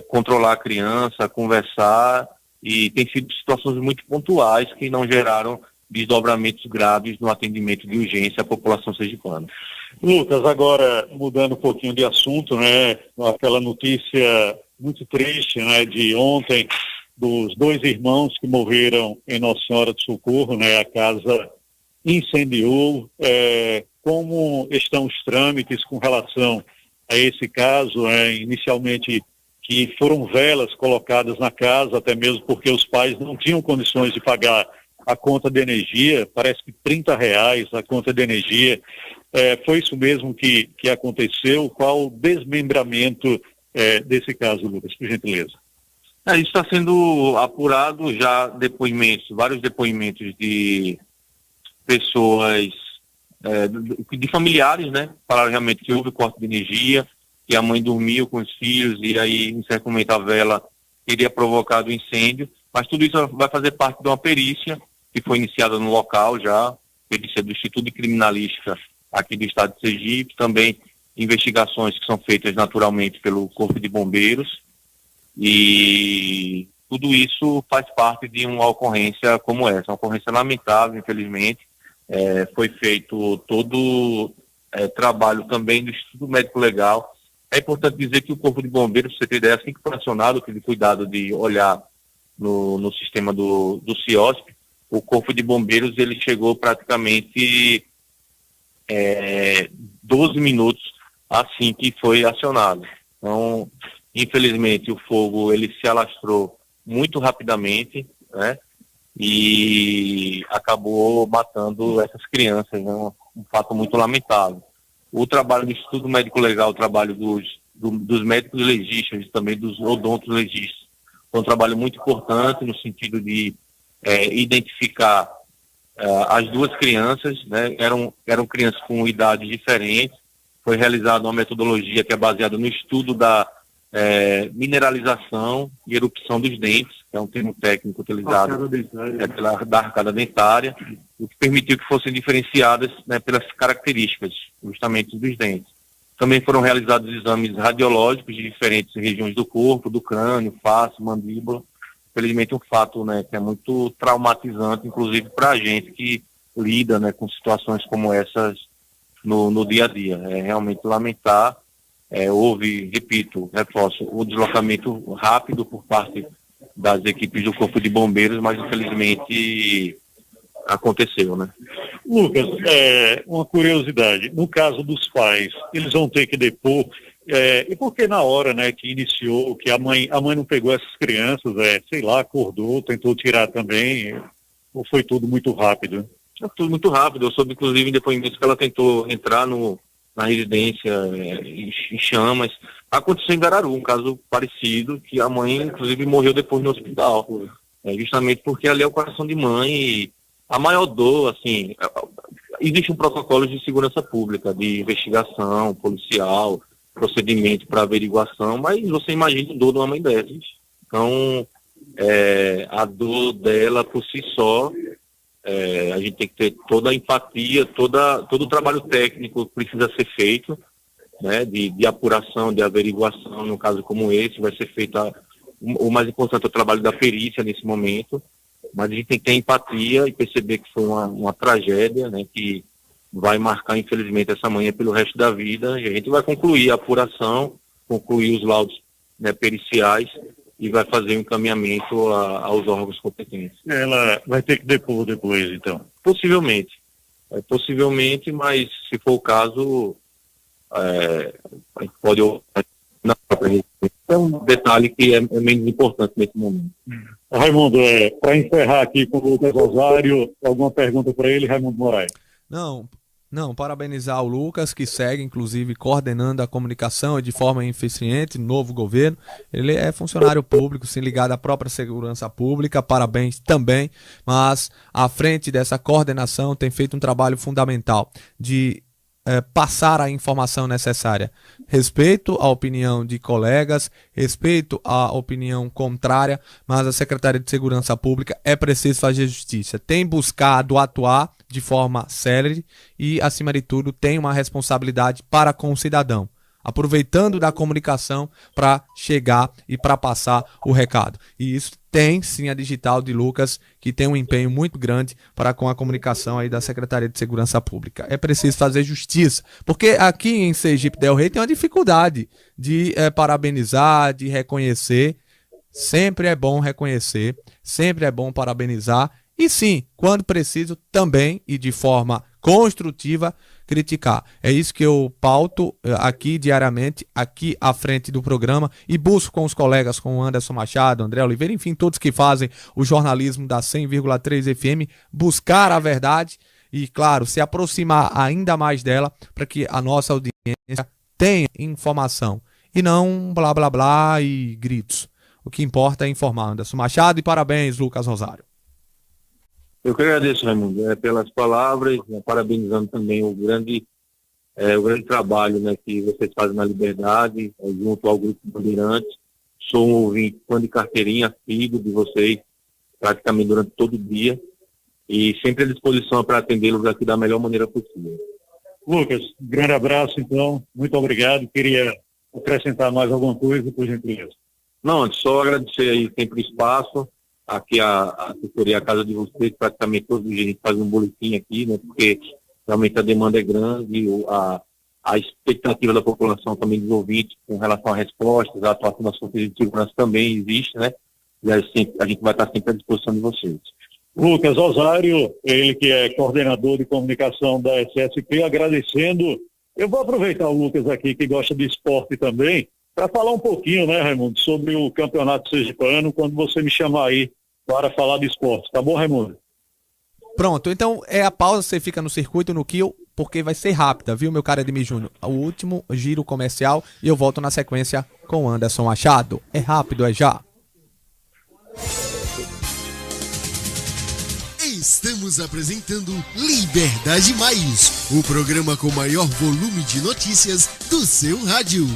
controlar a criança, conversar, e tem sido situações muito pontuais que não geraram desdobramentos graves no atendimento de urgência à população sergipana. Lucas, agora mudando um pouquinho de assunto, né? Aquela notícia muito triste, né? De ontem, dos 2 irmãos que morreram em Nossa Senhora do Socorro, né? A casa incendiou. Como estão os trâmites com relação a esse caso? Inicialmente que foram velas colocadas na casa, até mesmo porque os pais não tinham condições de pagar a conta de energia, parece que R$30 a conta de energia. Foi isso mesmo que aconteceu? Qual o desmembramento desse caso, Lucas, por gentileza? Isso está sendo apurado já vários depoimentos de pessoas, de familiares, né? Falaram realmente que houve corte de energia, que a mãe dormiu com os filhos e aí, em certo momento, a vela teria provocado o incêndio, mas tudo isso vai fazer parte de uma perícia que foi iniciada no local já, perícia do Instituto de Criminalística aqui do estado de Sergipe, também investigações que são feitas naturalmente pelo Corpo de Bombeiros, e tudo isso faz parte de uma ocorrência como essa, uma ocorrência lamentável, infelizmente. Foi feito todo trabalho também do Instituto Médico Legal. É importante dizer que o Corpo de Bombeiros, para você ter ideia, assim que foi acionado, teve cuidado de olhar no sistema do CIOSP, o Corpo de Bombeiros ele chegou praticamente 12 minutos assim que foi acionado. Então, Infelizmente, o fogo ele se alastrou muito rapidamente, né? E acabou matando essas crianças, né? Um fato muito lamentável. O trabalho do Instituto Médico Legal, o trabalho dos médicos legistas e também dos odontos legistas, foi um trabalho muito importante no sentido de identificar as duas crianças, né? Eram crianças com idades diferentes. Foi realizada uma metodologia que é baseada no estudo da mineralização e erupção dos dentes, que é um termo técnico utilizado da arcada dentária, o que permitiu que fossem diferenciadas, né, pelas características justamente dos dentes. Também foram realizados exames radiológicos de diferentes regiões do corpo, do crânio, face, mandíbula. Felizmente um fato, né, que é muito traumatizante, inclusive para a gente que lida, né, com situações como essas no dia a dia. É realmente lamentar. Houve, repito, reforço, o deslocamento rápido por parte das equipes do Corpo de Bombeiros, mas infelizmente aconteceu, né? Lucas, uma curiosidade, no caso dos pais, eles vão ter que depor, e porque na hora, né, que iniciou, que a mãe não pegou essas crianças, sei lá, acordou, tentou tirar também, ou foi tudo muito rápido? Tudo muito rápido. Eu soube, inclusive, em depoimentos que ela tentou entrar na residência em chamas. Aconteceu em Gararu, um caso parecido, que a mãe, inclusive, morreu depois no hospital. Justamente porque ali é o coração de mãe e a maior dor, assim, existe um protocolo de segurança pública, de investigação policial, procedimento para averiguação, mas você imagina a dor de uma mãe dessas. Então, a dor dela por si só, a gente tem que ter toda a empatia, todo o trabalho técnico que precisa ser feito, né, de apuração, de averiguação. No caso como esse, vai ser feito o mais importante é o trabalho da perícia nesse momento, mas a gente tem que ter empatia e perceber que foi uma tragédia, né, que vai marcar, infelizmente, essa manhã pelo resto da vida, e a gente vai concluir a apuração, concluir os laudos, né, periciais, e vai fazer um encaminhamento aos órgãos competentes. Ela vai ter que depor depois, então? Possivelmente. Possivelmente, mas se for o caso, a gente pode... É um detalhe que é menos importante nesse momento. Raimundo, para encerrar aqui com o Lucas Rosário, alguma pergunta para ele, Raimundo Moraes? Não, parabenizar o Lucas, que segue, inclusive, coordenando a comunicação de forma eficiente no novo governo. Ele é funcionário público, sim, ligado à própria segurança pública, parabéns também, mas à frente dessa coordenação tem feito um trabalho fundamental de passar a informação necessária. Respeito à opinião de colegas, respeito à opinião contrária, mas a Secretaria de Segurança Pública é preciso fazer justiça. Tem buscado atuar de forma célere e, acima de tudo, tem uma responsabilidade para com o cidadão, aproveitando da comunicação para chegar e para passar o recado. E isso tem sim a digital de Lucas, que tem um empenho muito grande para com a comunicação aí da Secretaria de Segurança Pública. É preciso fazer justiça, porque aqui em Sergipe Del Rey tem uma dificuldade de parabenizar, de reconhecer. Sempre é bom reconhecer, sempre é bom parabenizar e sim, quando preciso também e de forma construtiva, criticar. É isso que eu pauto aqui diariamente, aqui à frente do programa, e busco com os colegas, com o Anderson Machado, André Oliveira, enfim, todos que fazem o jornalismo da 100,3 FM, buscar a verdade e, claro, se aproximar ainda mais dela para que a nossa audiência tenha informação e não blá blá blá e gritos. O que importa é informar. Anderson Machado, e parabéns, Lucas Rosário. Eu que agradeço, Raimundo, pelas palavras, parabenizando também o grande trabalho, né, que vocês fazem na Liberdade, junto ao Grupo Bandeirantes. Sou um ouvinte, fã de carteirinha, filho de vocês, praticamente durante todo o dia, e sempre à disposição para atendê-los aqui da melhor maneira possível. Lucas, grande abraço, então, muito obrigado. Queria acrescentar mais alguma coisa, por gentileza? Não, só agradecer aí sempre o espaço. Aqui a assessoria, a casa de vocês, praticamente todos os dias a gente faz um boletim aqui, né, porque realmente a demanda é grande, a expectativa da população também dos ouvintes com relação a respostas, a atuação das forças de segurança também existe, né, e a gente vai estar sempre à disposição de vocês. Lucas Rosário, ele que é coordenador de comunicação da SSP, agradecendo. Eu vou aproveitar o Lucas aqui, que gosta de esporte também, para falar um pouquinho, né, Raimundo, sobre o Campeonato Sergipano, quando você me chamar aí para falar de esporte. Tá bom, Raimundo? Pronto, então é a pausa, você fica no circuito, no kill, porque vai ser rápida, viu, meu cara Edmir Júnior? O último giro comercial e eu volto na sequência com Anderson Machado. É rápido, é já. Estamos apresentando Liberdade Mais, o programa com maior volume de notícias do seu rádio.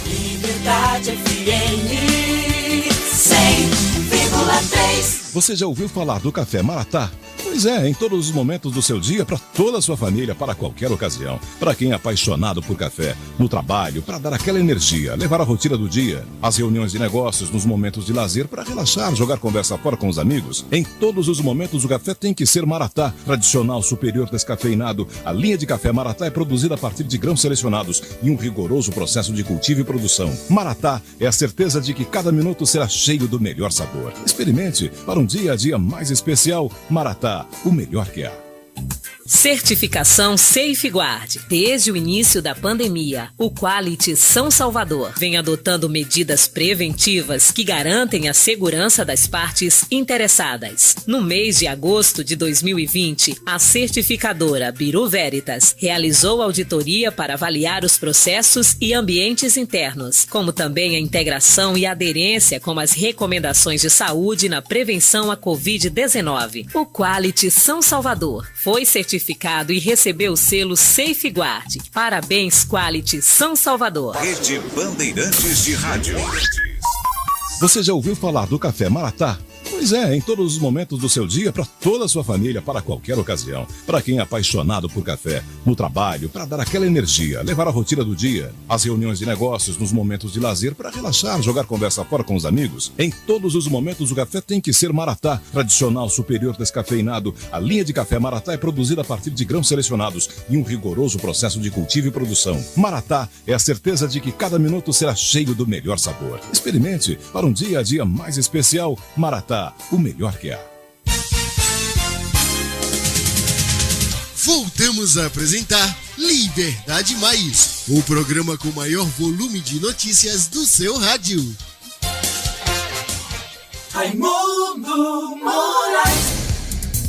Liberdade FM 100,3. Você já ouviu falar do Café Maratá? Pois é, em todos os momentos do seu dia, para toda a sua família, para qualquer ocasião. Para quem é apaixonado por café, no trabalho, para dar aquela energia, levar a rotina do dia, as reuniões de negócios, nos momentos de lazer, para relaxar, jogar conversa fora com os amigos. Em todos os momentos, o café tem que ser Maratá, tradicional, superior, descafeinado. A linha de café Maratá é produzida a partir de grãos selecionados e um rigoroso processo de cultivo e produção. Maratá é a certeza de que cada minuto será cheio do melhor sabor. Experimente para um dia a dia mais especial. Maratá, o melhor que há. Certificação Safeguard. Desde o início da pandemia, o Quality São Salvador vem adotando medidas preventivas que garantem a segurança das partes interessadas. No mês de agosto de 2020, a certificadora Bureau Veritas realizou auditoria para avaliar os processos e ambientes internos, como também a integração e aderência com as recomendações de saúde na prevenção à Covid-19. O Quality São Salvador foi certificado e recebeu o selo Safeguard. Parabéns, Quality São Salvador. Rede Bandeirantes de Rádio. Você já ouviu falar do Café Maratá? Pois é, em todos os momentos do seu dia, para toda a sua família, para qualquer ocasião. Para quem é apaixonado por café, no trabalho, para dar aquela energia, levar a rotina do dia, as reuniões de negócios, nos momentos de lazer, para relaxar, jogar conversa fora com os amigos. Em todos os momentos, o café tem que ser Maratá, tradicional, superior, descafeinado. A linha de café Maratá é produzida a partir de grãos selecionados e um rigoroso processo de cultivo e produção. Maratá é a certeza de que cada minuto será cheio do melhor sabor. Experimente para um dia a dia mais especial. Maratá, o melhor que há. Voltamos a apresentar Liberdade Mais, o programa com maior volume de notícias do seu rádio. Raimundo Moraes.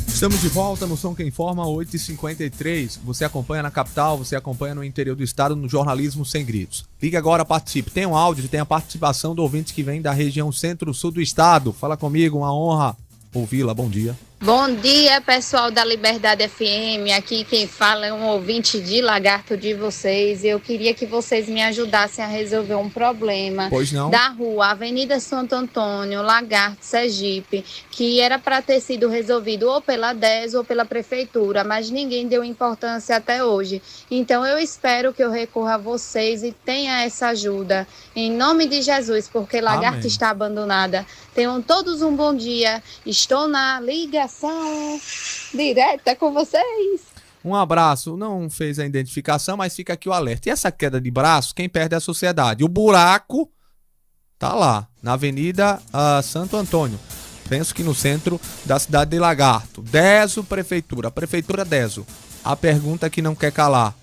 Estamos de volta no Som que Informa, 8h53. Você acompanha na capital, você acompanha no interior do estado, no Jornalismo Sem Gritos. Liga agora, participe. Tem um áudio, tem a participação do ouvinte que vem da região centro-sul do estado. Fala comigo, uma honra ouvi-la. Bom dia. Bom dia, pessoal da Liberdade FM. Aqui quem fala é um ouvinte de Lagarto de vocês. Eu queria que vocês me ajudassem a resolver um problema da rua Avenida Santo Antônio, Lagarto, Sergipe, que era para ter sido resolvido ou pela DES ou pela Prefeitura, mas ninguém deu importância até hoje. Então eu espero que eu recorra a vocês e tenha essa ajuda. Em nome de Jesus, porque Lagarto está abandonada. Tenham todos um bom dia. Estou na ligação direta com vocês. Um abraço. Não fez a identificação, mas fica aqui o alerta. E essa queda de braço, quem perde é a sociedade. O buraco tá lá, na Avenida Santo Antônio. Penso que no centro da cidade de Lagarto. Deso, Prefeitura. Prefeitura Deso. A pergunta que não quer calar.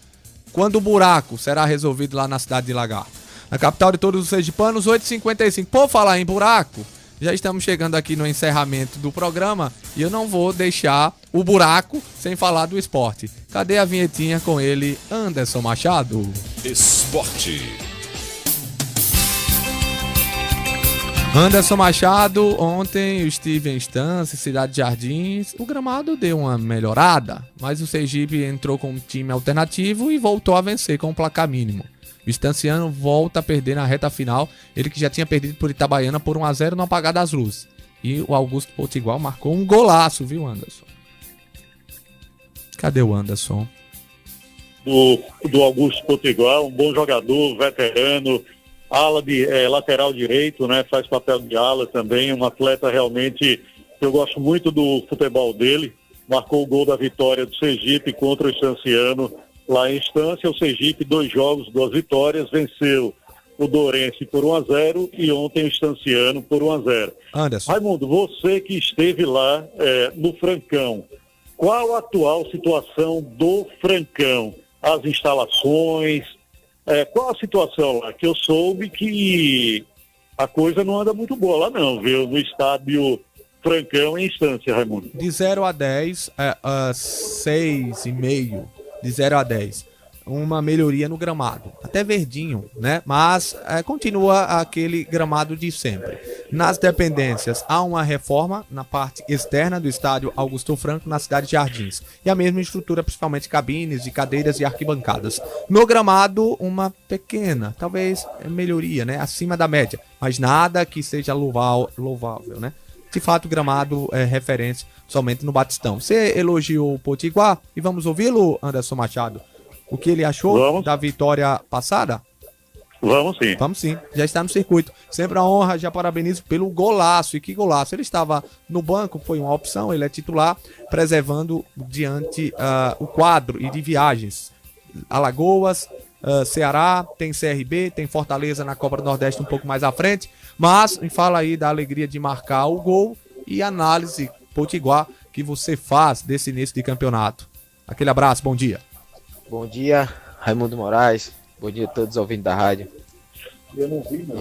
Quando o buraco será resolvido lá na cidade de Lagarto? Na capital de todos os sergipanos, 8h55. Por falar em buraco, já estamos chegando aqui no encerramento do programa e eu não vou deixar o buraco sem falar do esporte. Cadê a vinhetinha com ele, Anderson Machado? Esporte. Anderson Machado, ontem eu estive em Estância, Cidade de Jardins. O gramado deu uma melhorada, mas o Sergipe entrou com um time alternativo e voltou a vencer com um placar mínimo. O Estanciano volta a perder na reta final, ele que já tinha perdido por Itabaiana por 1-0 no apagar das luzes. E o Augusto Potiguar marcou um golaço, viu, Anderson? Cadê o Anderson? Do Augusto Potiguar, um bom jogador, veterano, ala de lateral direito, né? Faz papel de ala também, um atleta realmente, eu gosto muito do futebol dele. Marcou o gol da vitória do Sergipe contra o Estanciano. Lá em Estância, o Sergipe, 2 jogos, 2 vitórias, venceu o Dourense por 1-0 e ontem o Estanciano por 1-0. Anderson. Raimundo, você que esteve lá no Francão, qual a atual situação do Francão? As instalações, Qual a situação lá? Que eu soube que a coisa não anda muito boa lá não, viu? No estádio Francão em Estância, Raimundo. De 0 a 10, 6,5. De 0 a 10. Uma melhoria no gramado. Até verdinho, né? Mas continua aquele gramado de sempre. Nas dependências, há uma reforma na parte externa do estádio Augusto Franco, na cidade de Jardins. E a mesma estrutura, principalmente cabines e cadeiras e arquibancadas. No gramado, uma pequena, talvez melhoria, né? Acima da média. Mas nada que seja louvável, né? De fato, o gramado é referência somente no Batistão. Você elogiou o Potiguar e vamos ouvi-lo, Anderson Machado? O que ele achou da vitória passada? Vamos sim. Vamos sim, já está no circuito. Sempre a honra, já parabenizo pelo golaço. E que golaço. Ele estava no banco, foi uma opção, ele é titular, preservando diante o quadro e de viagens. Alagoas, Ceará, tem CRB, tem Fortaleza na Copa do Nordeste um pouco mais à frente. Mas me fala aí da alegria de marcar o gol e análise, Potiguar, que você faz desse início de campeonato. Aquele abraço, bom dia. Bom dia, Raimundo Moraes. Bom dia a todos os ouvintes da rádio. Eu não vi, não.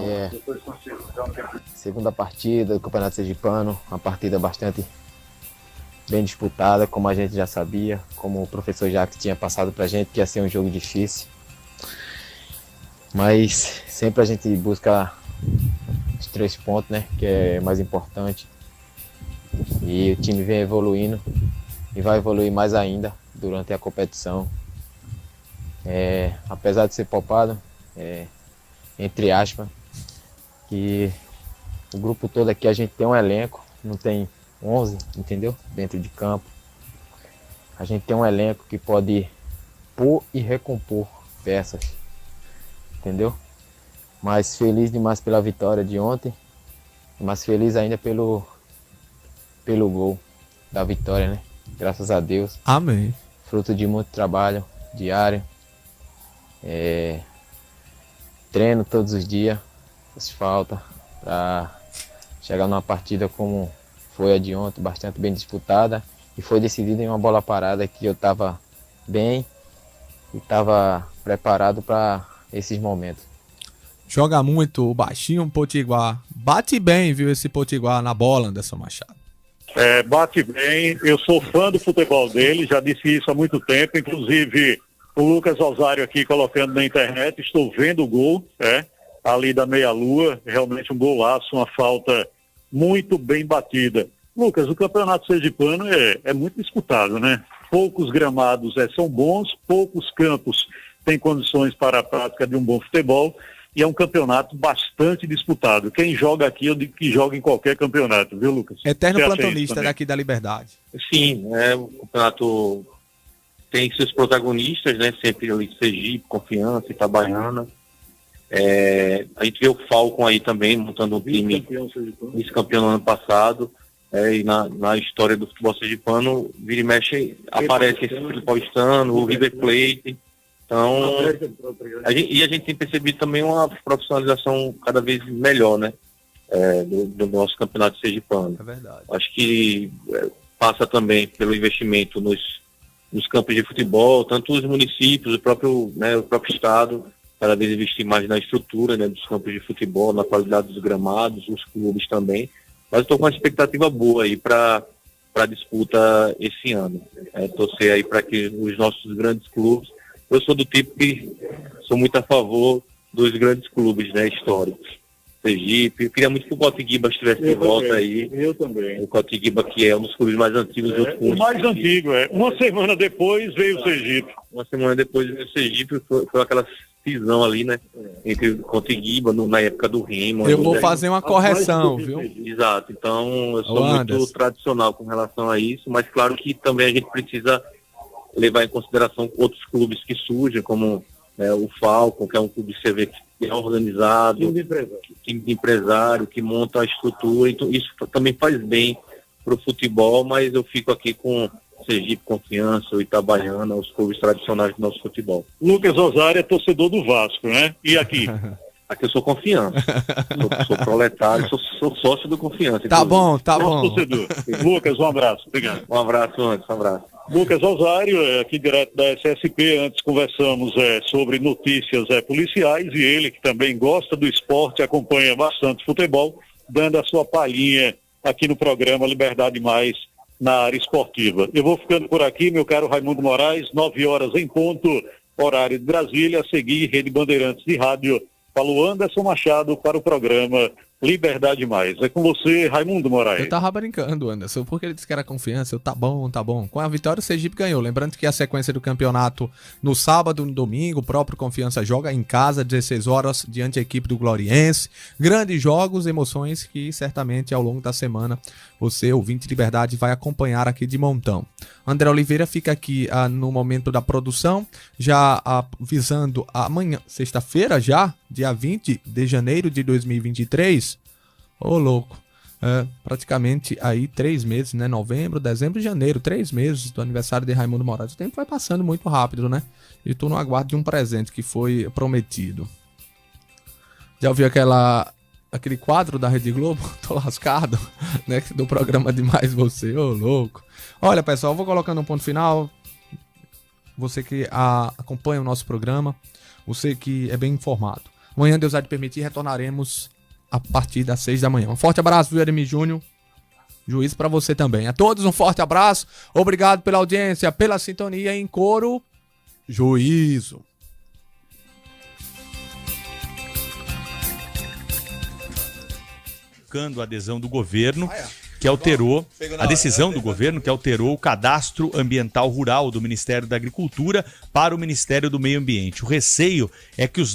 Segunda partida do Campeonato Sergipano, uma partida bastante bem disputada, como a gente já sabia, como o professor Jacques tinha passado pra gente, que ia ser um jogo difícil. Mas sempre a gente busca os 3 pontos, né, que é mais importante. E o time vem evoluindo e vai evoluir mais ainda durante a competição. Apesar de ser poupado, entre aspas, que o grupo todo aqui a gente tem um elenco, não tem 11, entendeu? Dentro de campo. A gente tem um elenco que pode pôr e recompor peças, entendeu? Mas feliz demais pela vitória de ontem, mas feliz ainda pelo gol da vitória, né? Graças a Deus. Amém. Fruto de muito trabalho diário. Treino todos os dias, faz falta para chegar numa partida como foi a de ontem, bastante bem disputada, e foi decidida em uma bola parada que eu estava bem e estava preparado para esses momentos. Joga muito o baixinho Potiguar. Bate bem, viu, esse Potiguar na bola, Anderson Machado. Bate bem, eu sou fã do futebol dele, já disse isso há muito tempo, inclusive o Lucas Osário aqui colocando na internet, estou vendo o gol, ali da meia-lua, realmente um golaço, uma falta muito bem batida. Lucas, o Campeonato Sergipano é muito disputado, né? Poucos gramados são bons, poucos campos têm condições para a prática de um bom futebol, e é um campeonato bastante disputado. Quem joga aqui, eu digo que joga em qualquer campeonato, viu, Lucas? Eterno plantonista daqui da Liberdade. Sim, o campeonato tem seus protagonistas, né? Sempre ali Sergipe, Confiança, Itabaiana. A gente vê o Falcon aí também montando um time vice-campeão no ano passado. E na história do futebol sergipano, vira e mexe, aparece esse futebol paulistano, o River Plate. Então, a gente tem percebido também uma profissionalização cada vez melhor, né? Do nosso campeonato sergipano. É verdade. Acho que passa também pelo investimento nos campos de futebol, tanto os municípios, o próprio estado, cada vez investir mais na estrutura, né, dos campos de futebol, na qualidade dos gramados, os clubes também. Mas estou com uma expectativa boa aí para a disputa esse ano. Torcer aí para que os nossos grandes clubes, eu sou do tipo que sou muito a favor dos grandes clubes, né, históricos. Sergipe, eu queria muito que o Cotiguiba estivesse de volta aí. Eu também. O Cotiguiba, que é um dos clubes mais antigos do o mais antigo, Uma semana depois veio o Sergipe. Uma semana depois veio o Sergipe, foi aquela cisão ali, né? Entre o Cotiguiba, na época do Remo. Eu vou fazer uma correção, viu? Exato, então eu sou muito tradicional com relação a isso, mas claro que também a gente precisa levar em consideração outros clubes que surgem, como o Falcon, que é um clube que você vê que é organizado, time de empresário, que monta a estrutura, então isso também faz bem para o futebol, mas eu fico aqui com Sergipe, Confiança, o Itabaiana, os clubes tradicionais do nosso futebol. Lucas Osário é torcedor do Vasco, né? E aqui? Aqui eu sou Confiança, sou proletário, sou sócio do Confiança. Tá bom. Torcedor. Lucas, um abraço, obrigado. Um abraço, antes, um abraço. Lucas Osário, aqui direto da SSP. Antes conversamos sobre notícias policiais, e ele, que também gosta do esporte, acompanha bastante futebol, dando a sua palhinha aqui no programa Liberdade Mais na área esportiva. Eu vou ficando por aqui, meu caro Raimundo Moraes, 9 horas em ponto, horário de Brasília, a seguir Rede Bandeirantes de Rádio. Falou Anderson Machado para o programa Liberdade Mais. É com você, Raimundo Moraes. Eu tava brincando, Anderson, porque ele disse que era confiança. Tá bom. Com a vitória, o Sergipe ganhou. Lembrando que a sequência do campeonato no sábado, no domingo, o próprio Confiança joga em casa, 16 horas, diante da equipe do Gloriense. Grandes jogos, emoções que certamente ao longo da semana você, ouvinte de Liberdade, vai acompanhar aqui de montão. André Oliveira fica aqui no momento da produção, já visando amanhã, sexta-feira já, dia 20 de janeiro de 2023. Ô, louco. Praticamente aí 3 meses, né? Novembro, dezembro e janeiro, 3 meses do aniversário de Raimundo Moraes. O tempo vai passando muito rápido, né? E tô no aguardo de um presente que foi prometido. Já ouviu aquele quadro da Rede Globo? Tô lascado, né? Do programa Demais Você, ô louco. Olha, pessoal, eu vou colocando um ponto final. Você que acompanha o nosso programa, você que é bem informado. Amanhã, Deus há de permitir, retornaremos a partir das 6 da manhã. Um forte abraço, viu, Ademir Júnior? Juízo pra você também. A todos um forte abraço. Obrigado pela audiência, pela sintonia em coro. Juízo. A adesão do governo que alterou a decisão do governo que alterou o cadastro ambiental rural do Ministério da Agricultura para o Ministério do Meio Ambiente. O receio é que os